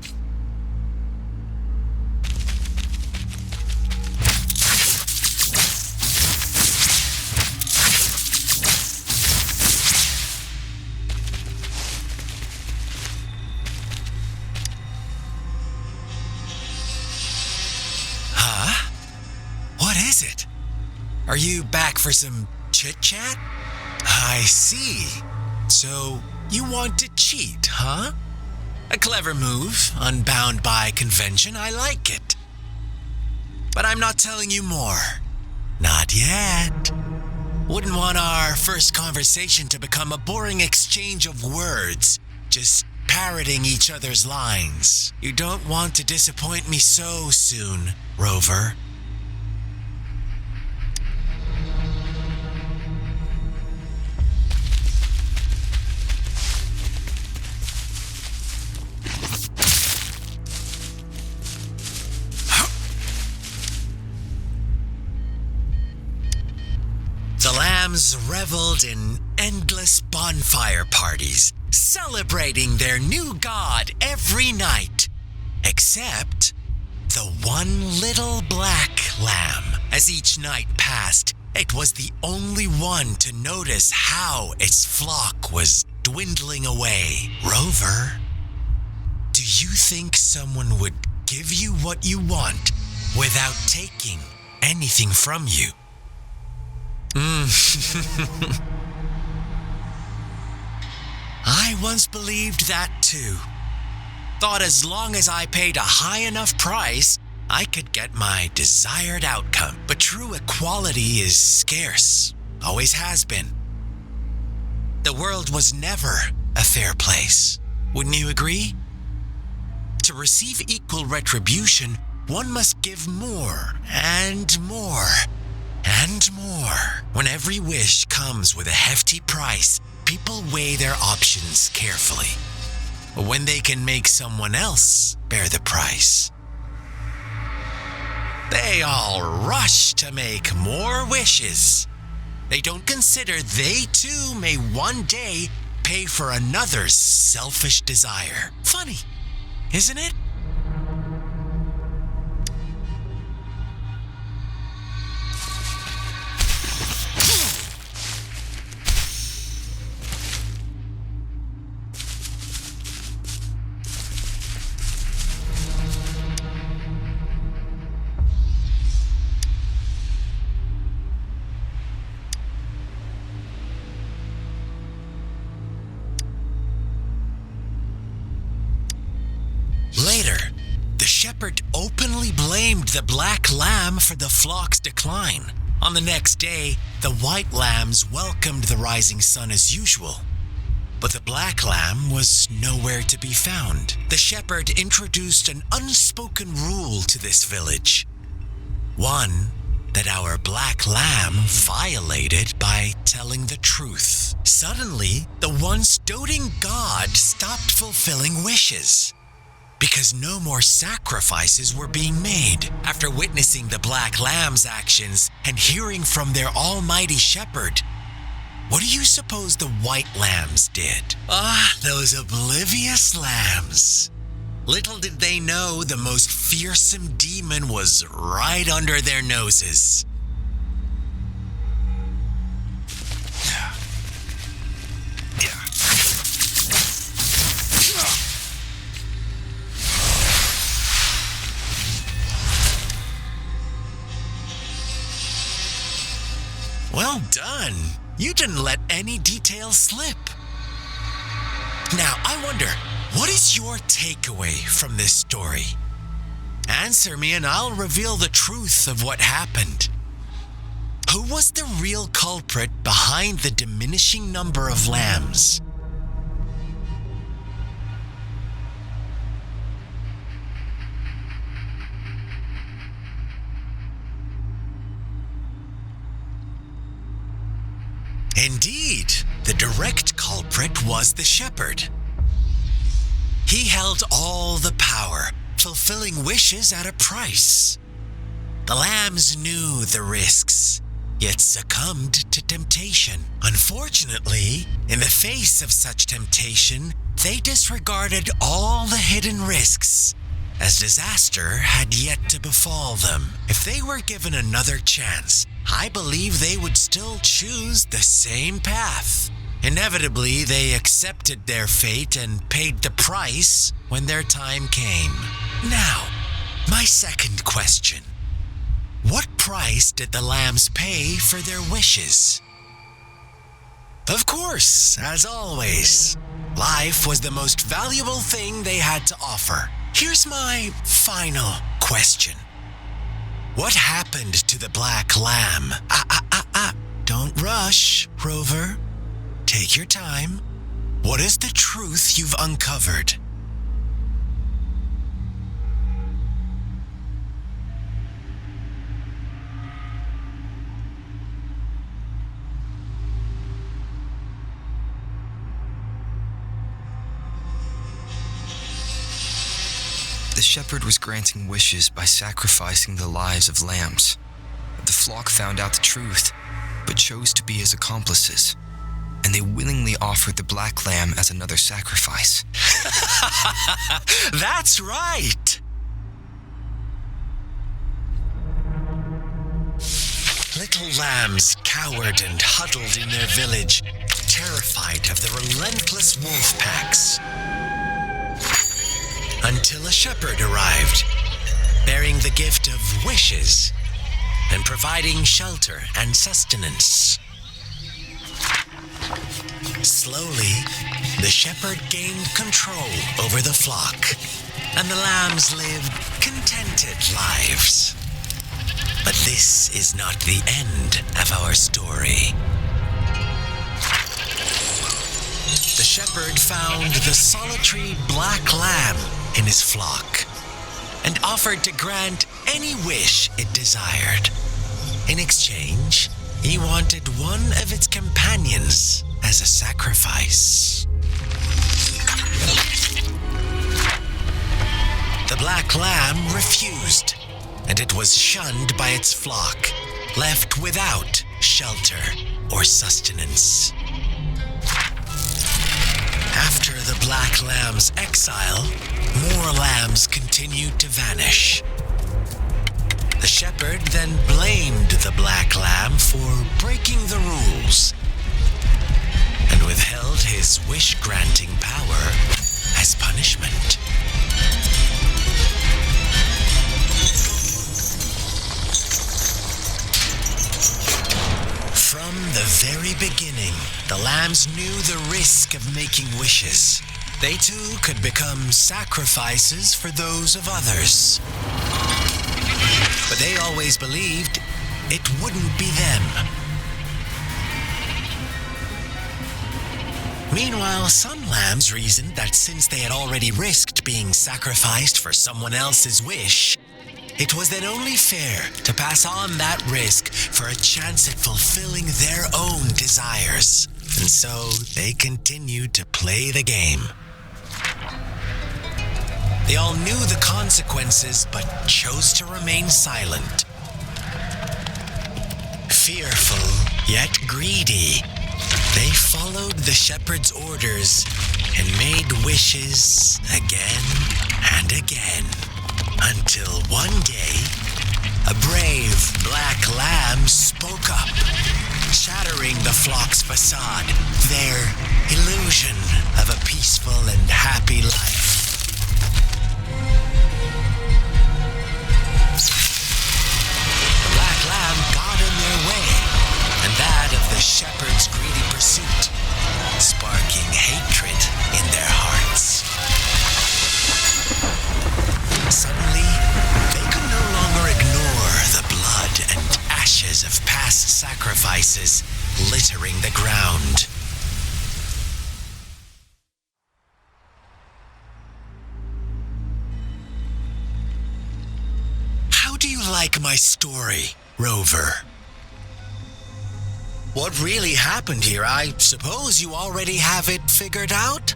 What is it? Are you back for some chit-chat? I see. So, you want to cheat, huh? A clever move, unbound by convention. I like it. But I'm not telling you more. Not yet. Wouldn't want our first conversation to become a boring exchange of words, just parroting each other's lines. You don't want to disappoint me so soon, Rover. The lambs reveled in endless bonfire parties, celebrating their new god every night, except the one little black lamb. As each night passed, it was the only one to notice how its flock was dwindling away. Rover, do you think someone would give you what you want without taking anything from you? I once believed that too. Thought as long as I paid a high enough price, I could get my desired outcome. But true equality is scarce, always has been. The world was never a fair place. Wouldn't you agree? To receive equal retribution, one must give more and more. And more. When every wish comes with a hefty price, people weigh their options carefully. when they can make someone else bear the price. They all rush to make more wishes. They don't consider they too may one day pay for another's selfish desire. Funny, isn't it? Later, the shepherd openly blamed the black lamb for the flock's decline. On the next day, the white lambs welcomed the rising sun as usual. But the black lamb was nowhere to be found. The shepherd introduced an unspoken rule to this village. One that our black lamb violated by telling the truth. Suddenly, the once doting god stopped fulfilling wishes, because no more sacrifices were being made. After witnessing the black lamb's actions and hearing from their almighty shepherd, what do you suppose the white lambs did? Those oblivious lambs. Little did they know the most fearsome demon was right under their noses. Well done. You didn't let any details slip. Now, I wonder, what is your takeaway from this story? Answer me and I'll reveal the truth of what happened. Who was the real culprit behind the diminishing number of lambs? Indeed, the direct culprit was the shepherd. He held all the power, fulfilling wishes at a price. The lambs knew the risks, yet succumbed to temptation. Unfortunately, in the face of such temptation, they disregarded all the hidden risks, as disaster had yet to befall them. If they were given another chance, I believe they would still choose the same path. Inevitably, they accepted their fate and paid the price when their time came. Now, my second question. What price did the lambs pay for their wishes? Of course, as always, life was the most valuable thing they had to offer. Here's my final question. What happened to the black lamb? Don't rush, Rover. Take your time. What is the truth you've uncovered? The shepherd was granting wishes by sacrificing the lives of lambs. The flock found out the truth, but chose to be his accomplices, and they willingly offered the black lamb as another sacrifice. That's right! Little lambs cowered and huddled in their village, terrified of the relentless wolf packs. Until a shepherd arrived, bearing the gift of wishes and providing shelter and sustenance. Slowly, the shepherd gained control over the flock, and the lambs lived contented lives. But this is not the end of our story. The shepherd found the solitary black lamb in his flock and offered to grant any wish it desired. In exchange, he wanted one of its companions as a sacrifice. black lamb refused, and it was shunned by its flock, left without shelter or sustenance. After the black lamb's exile, more lambs continued to vanish. The shepherd then blamed the black lamb for breaking the rules and withheld his wish-granting power as punishment. From the very beginning, the lambs knew the risk of making wishes. They too could become sacrifices for those of others. But they always believed it wouldn't be them. Meanwhile, some lambs reasoned that since they had already risked being sacrificed for someone else's wish, it was then only fair to pass on that risk for a chance at fulfilling their own desires. And so they continued to play the game. They all knew the consequences, but chose to remain silent. Fearful, yet greedy, they followed the shepherd's orders and made wishes again and again, until one day, a brave black lamb spoke up, shattering the flock's facade, their illusion of a peaceful and happy life. The black lamb got in their way, and that of the shepherd's greedy pursuit, sparking hatred in their hearts. Suddenly, they could no longer ignore the blood and ashes of past sacrifices littering the ground. How do you like my story, Rover? What really happened here? I suppose you already have it figured out?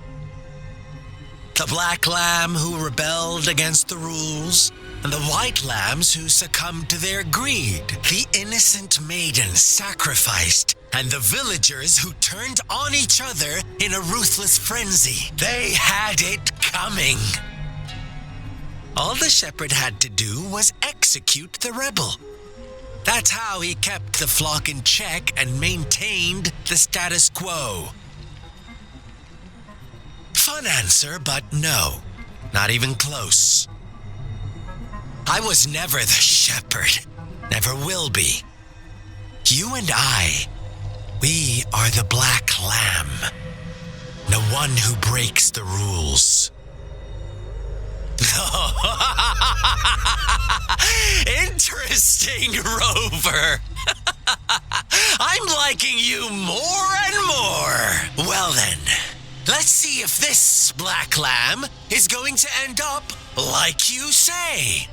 The black lamb who rebelled against the rules, and the white lambs who succumbed to their greed. The innocent maiden sacrificed, and the villagers who turned on each other in a ruthless frenzy. They had it coming. All the shepherd had to do was execute the rebel. That's how he kept the flock in check and maintained the status quo. Fun answer, but no, not even close. I was never the shepherd, never will be. You and I, we are the black lamb, the one who breaks the rules. Interesting, Rover. I'm liking you more and more. Well then, let's see if this black lamb is going to end up like you say.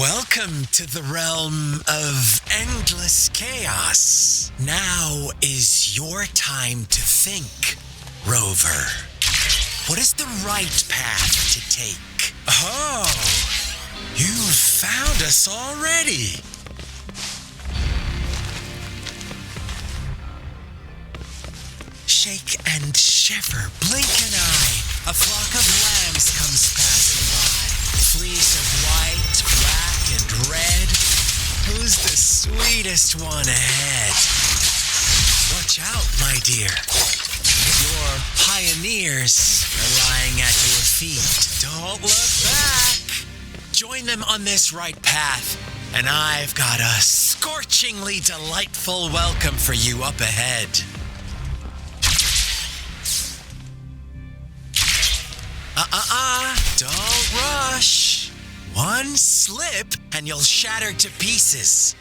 Welcome to the realm of endless chaos. Now is your time to think, Rover. What is the right path to take? Oh, you've found us already. Shake and shiver, blink an eye. A flock of lambs comes passing by. Fleece of white, black, and red. Who's the sweetest one ahead? Watch out, my dear. Your pioneers are lying at your feet. Don't look back. Join them on this right path, and I've got a scorchingly delightful welcome for you up ahead. Don't rush. One slip and you'll shatter to pieces.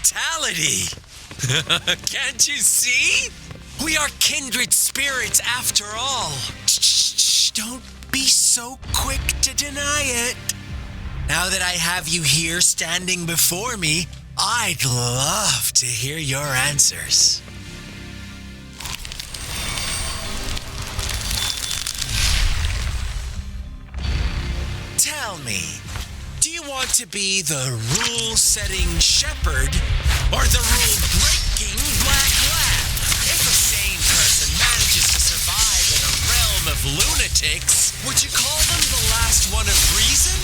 brutality. Can't you see? We are kindred spirits after all. Shh, don't be so quick to deny it. Now that I have you here standing before me, I'd love to hear your answers. Tell me, do you want to be the rule-setting shepherd or the rule-breaking black lab? If a sane person manages to survive in a realm of lunatics, would you call them the last one of reason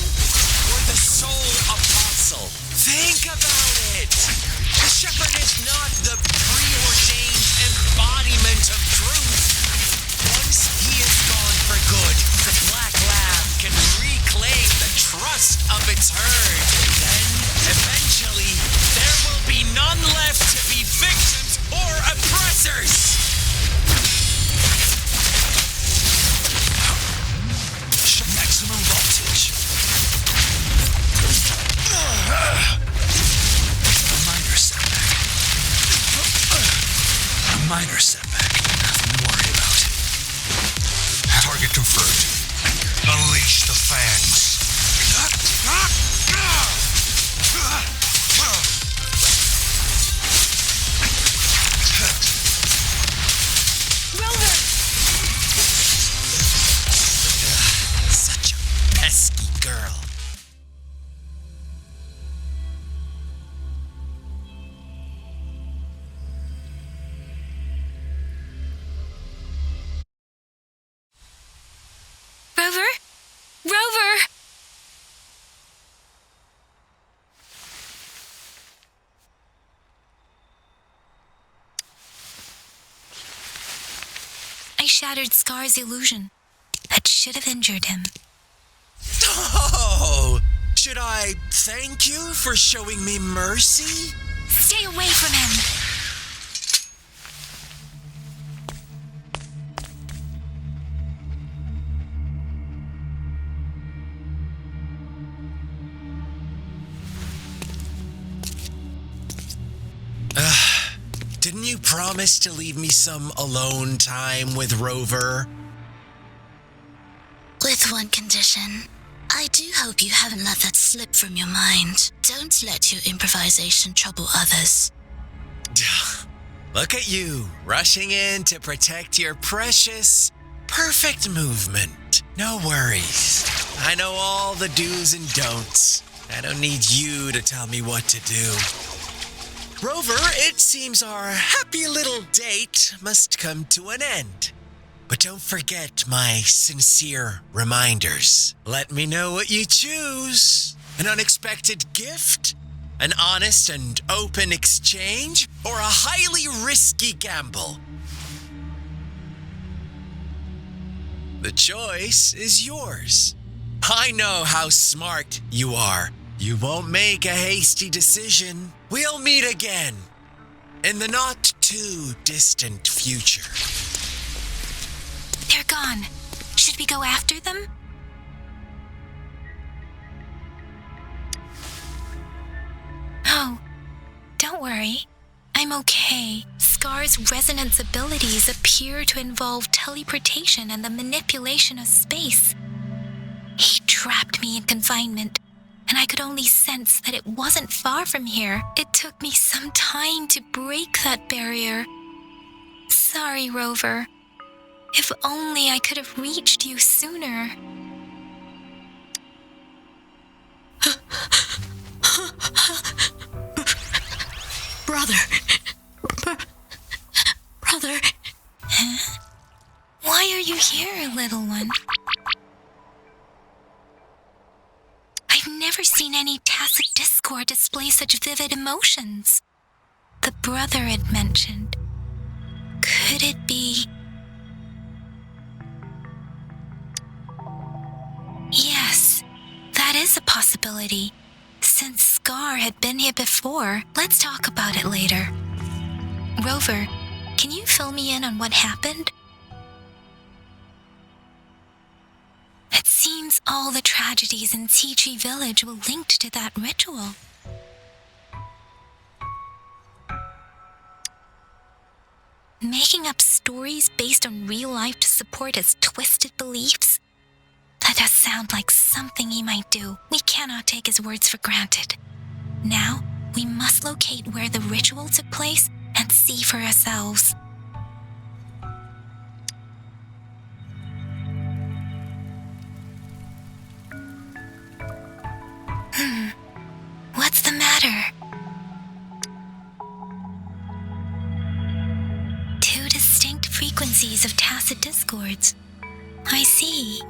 or the sole apostle? Think about it. The shepherd is not the preordained embodiment of truth. Once he is gone for good, the black lab can reclaim the trust of its herd. Then, eventually, there will be none left to be victims or oppressors. Maximum voltage. A minor setback. Nothing to worry about. Target confirmed. Unleash the fangs. Rover! Such a pesky girl. Rover? Rover! I shattered Scar's illusion. That should have injured him. Oh! Should I thank you for showing me mercy? Stay away from him! Didn't you promise to leave me some alone time with Rover? With one condition. I do hope you haven't let that slip from your mind. Don't let your improvisation trouble others. Look at you, rushing in to protect your precious, perfect movement. No worries. I know all the do's and don'ts. I don't need you to tell me what to do. Rover, it seems our happy little date must come to an end. But don't forget my sincere reminders. Let me know what you choose. An unexpected gift? An honest and open exchange? Or a highly risky gamble? The choice is yours. I know how smart you are. You won't make a hasty decision. We'll meet again in the not too distant future. They're gone. Should we go after them? Oh, don't worry. I'm okay. Scar's resonance abilities appear to involve teleportation and the manipulation of space. He trapped me in confinement, and I could only sense that it wasn't far from here. It took me some time to break that barrier. Sorry, Rover. If only I could have reached you sooner. Brother. Brother. Huh? Why are you here, little one? I've never seen any tacit discord display such vivid emotions. The brother had mentioned. Could it be... Yes, that is a possibility. Since Scar had been here before, let's talk about it later. Rover, can you fill me in on what happened? It seems all the tragedies in Tea Tree Village were linked to that ritual. Making up stories based on real life to support his twisted beliefs? That does sound like something he might do. We cannot take his words for granted. Now, we must locate where the ritual took place and see for ourselves. What's the matter? Two distinct frequencies of tacit discords. I see.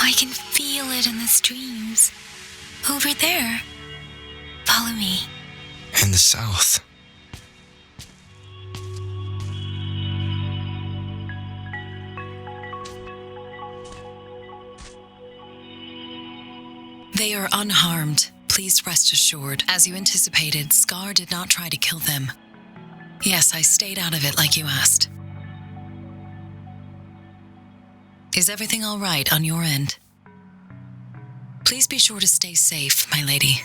I can feel it in the streams. Over there. Follow me. In the south. They are unharmed. Please rest assured. As you anticipated, Scar did not try to kill them. Yes, I stayed out of it like you asked. Is everything all right on your end? Please be sure to stay safe, my lady.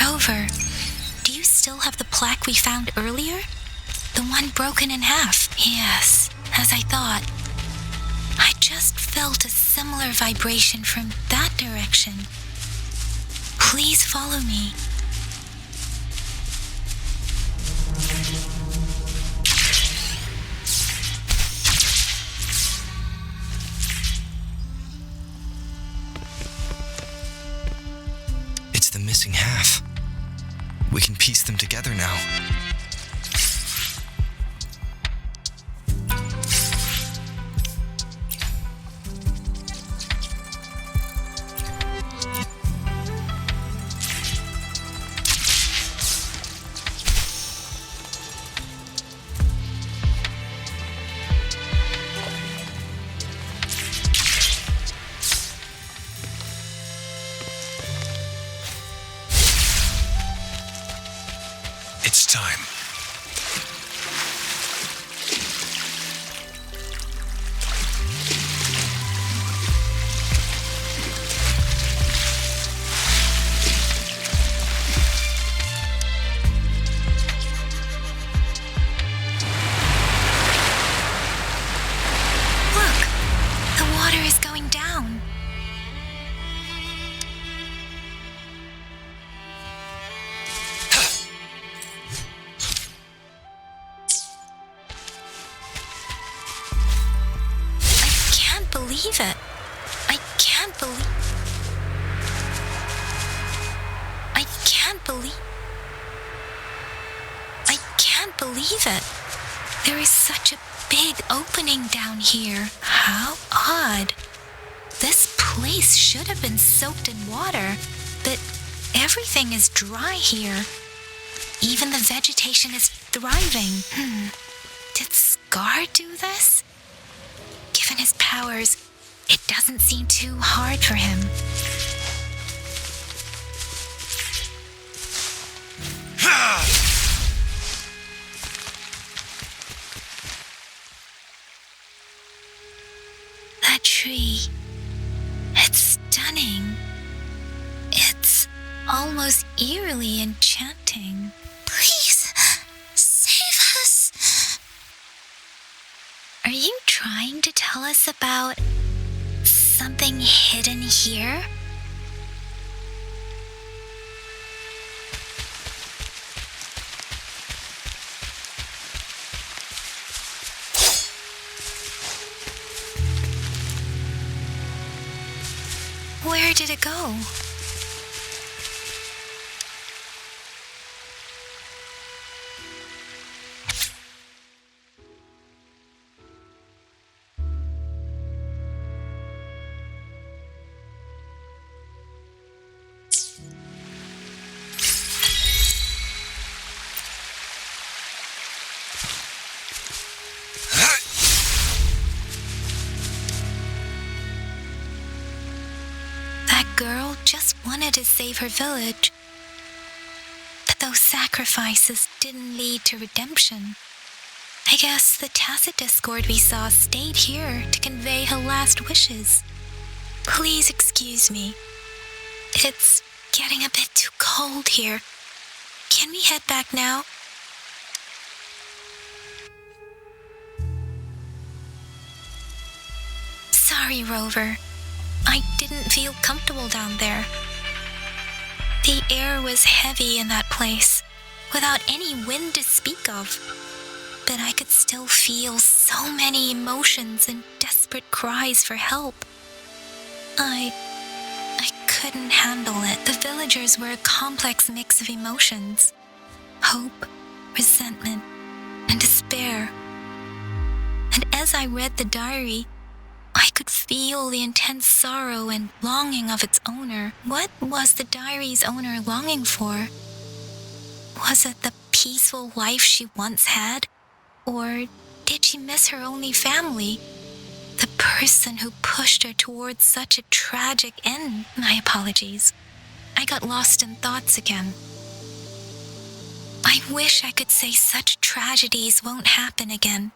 Rover, do you still have the plaque we found earlier? The one broken in half? Yes, as I thought. I just felt a similar vibration from that direction. Please follow me. It's the missing half. We can piece them together now. It's time. Look, the water is going down. Believe it. I can't believe it. There is such a big opening down here. How odd. This place should have been soaked in water, but everything is dry here. Even the vegetation is thriving. Did Scar do this? Given his powers, it doesn't seem too hard for him. That tree, it's stunning. It's almost eerily enchanting. Please, save us. Are you trying to tell us about something hidden here? Where did it go? Girl just wanted to save her village. But those sacrifices didn't lead to redemption. I guess the tacit discord we saw stayed here to convey her last wishes. Please excuse me. It's getting a bit too cold here. Can we head back now? Sorry, Rover. I didn't feel comfortable down there. The air was heavy in that place, without any wind to speak of. But I could still feel so many emotions and desperate cries for help. I couldn't handle it. The villagers were a complex mix of emotions. Hope, resentment, and despair. And as I read the diary, I could feel the intense sorrow and longing of its owner. What was the diary's owner longing for? Was it the peaceful life she once had? Or did she miss her only family? The person who pushed her towards such a tragic end? My apologies. I got lost in thoughts again. I wish I could say such tragedies won't happen again.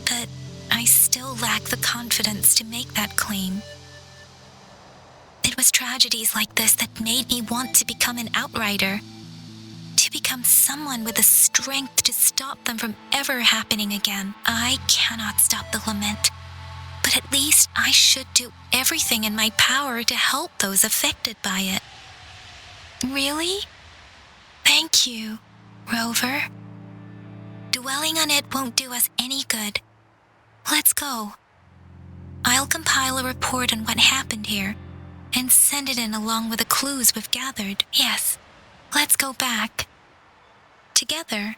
But I still lack the confidence to make that claim. It was tragedies like this that made me want to become an outrider. To become someone with the strength to stop them from ever happening again. I cannot stop the lament, but at least I should do everything in my power to help those affected by it. Really? Thank you, Rover. Dwelling on it won't do us any good. Let's go. I'll compile a report on what happened here and send it in along with the clues we've gathered. Yes, let's go back. Together.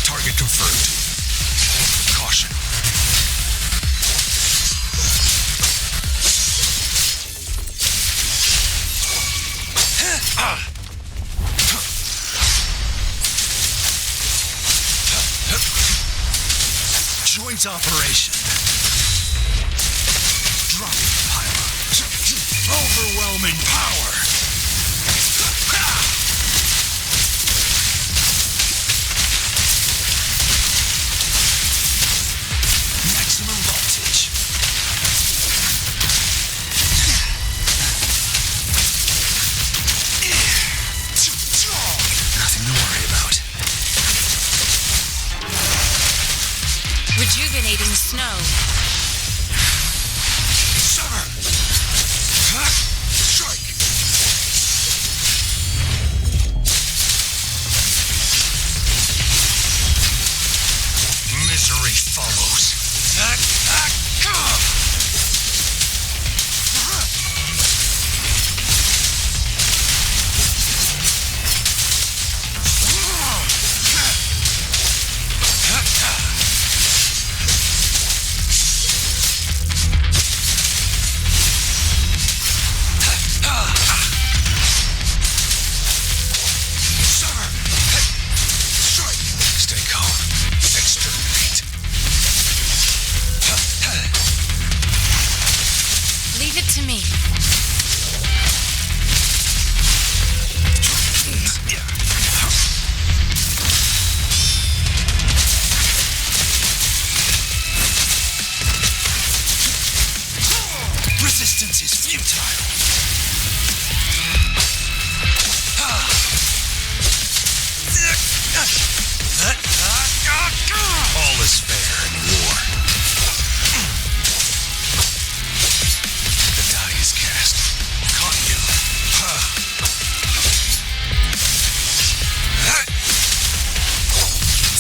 Target confirmed. Caution. Joint operation. Dropping pylon. Overwhelming power. Maximum voltage. Nothing to worry about. Rejuvenating snow. Summer. Strike. Misery follows. Stay calm. Exterminate. Leave it to me. Resistance is futile. All is fair in war. The die is cast. Caught you.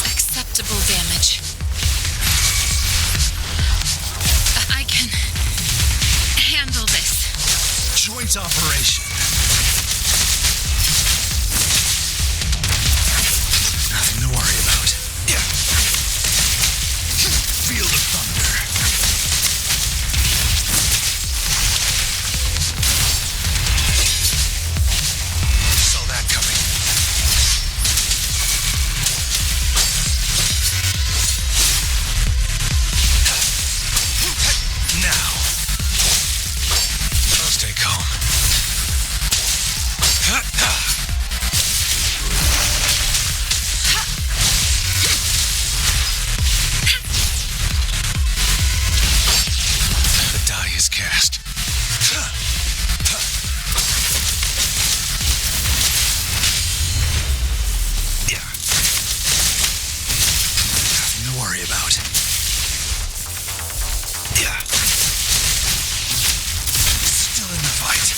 Acceptable damage. I can handle this. Joint operation. Nothing to worry about. Field of thunder. Saw that coming. Now. I'll stay calm. The die is cast. Yeah. Nothing to worry about. Yeah. Still in the fight.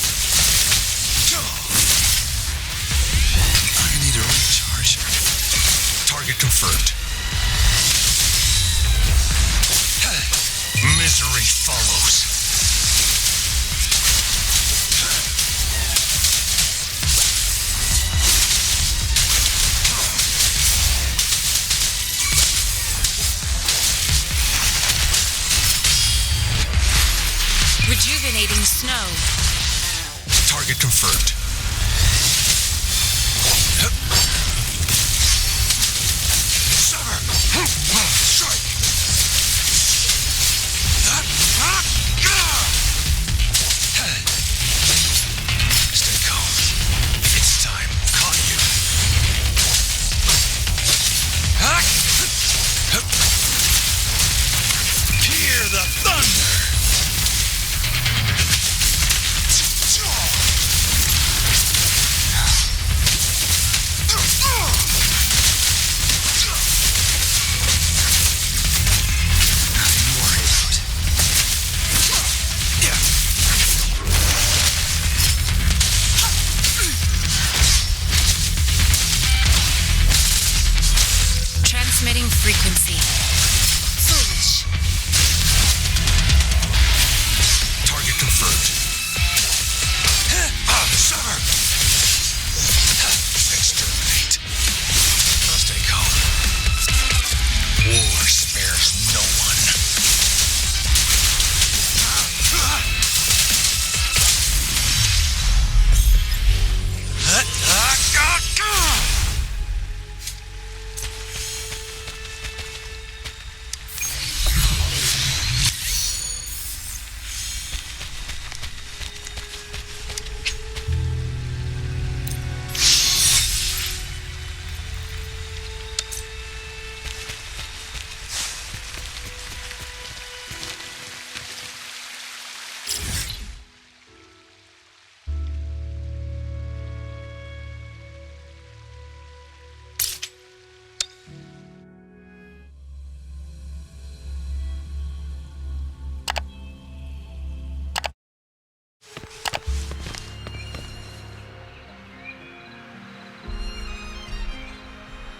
I need a recharge. Target confirmed. Misery follows. Rejuvenating snow. Target confirmed.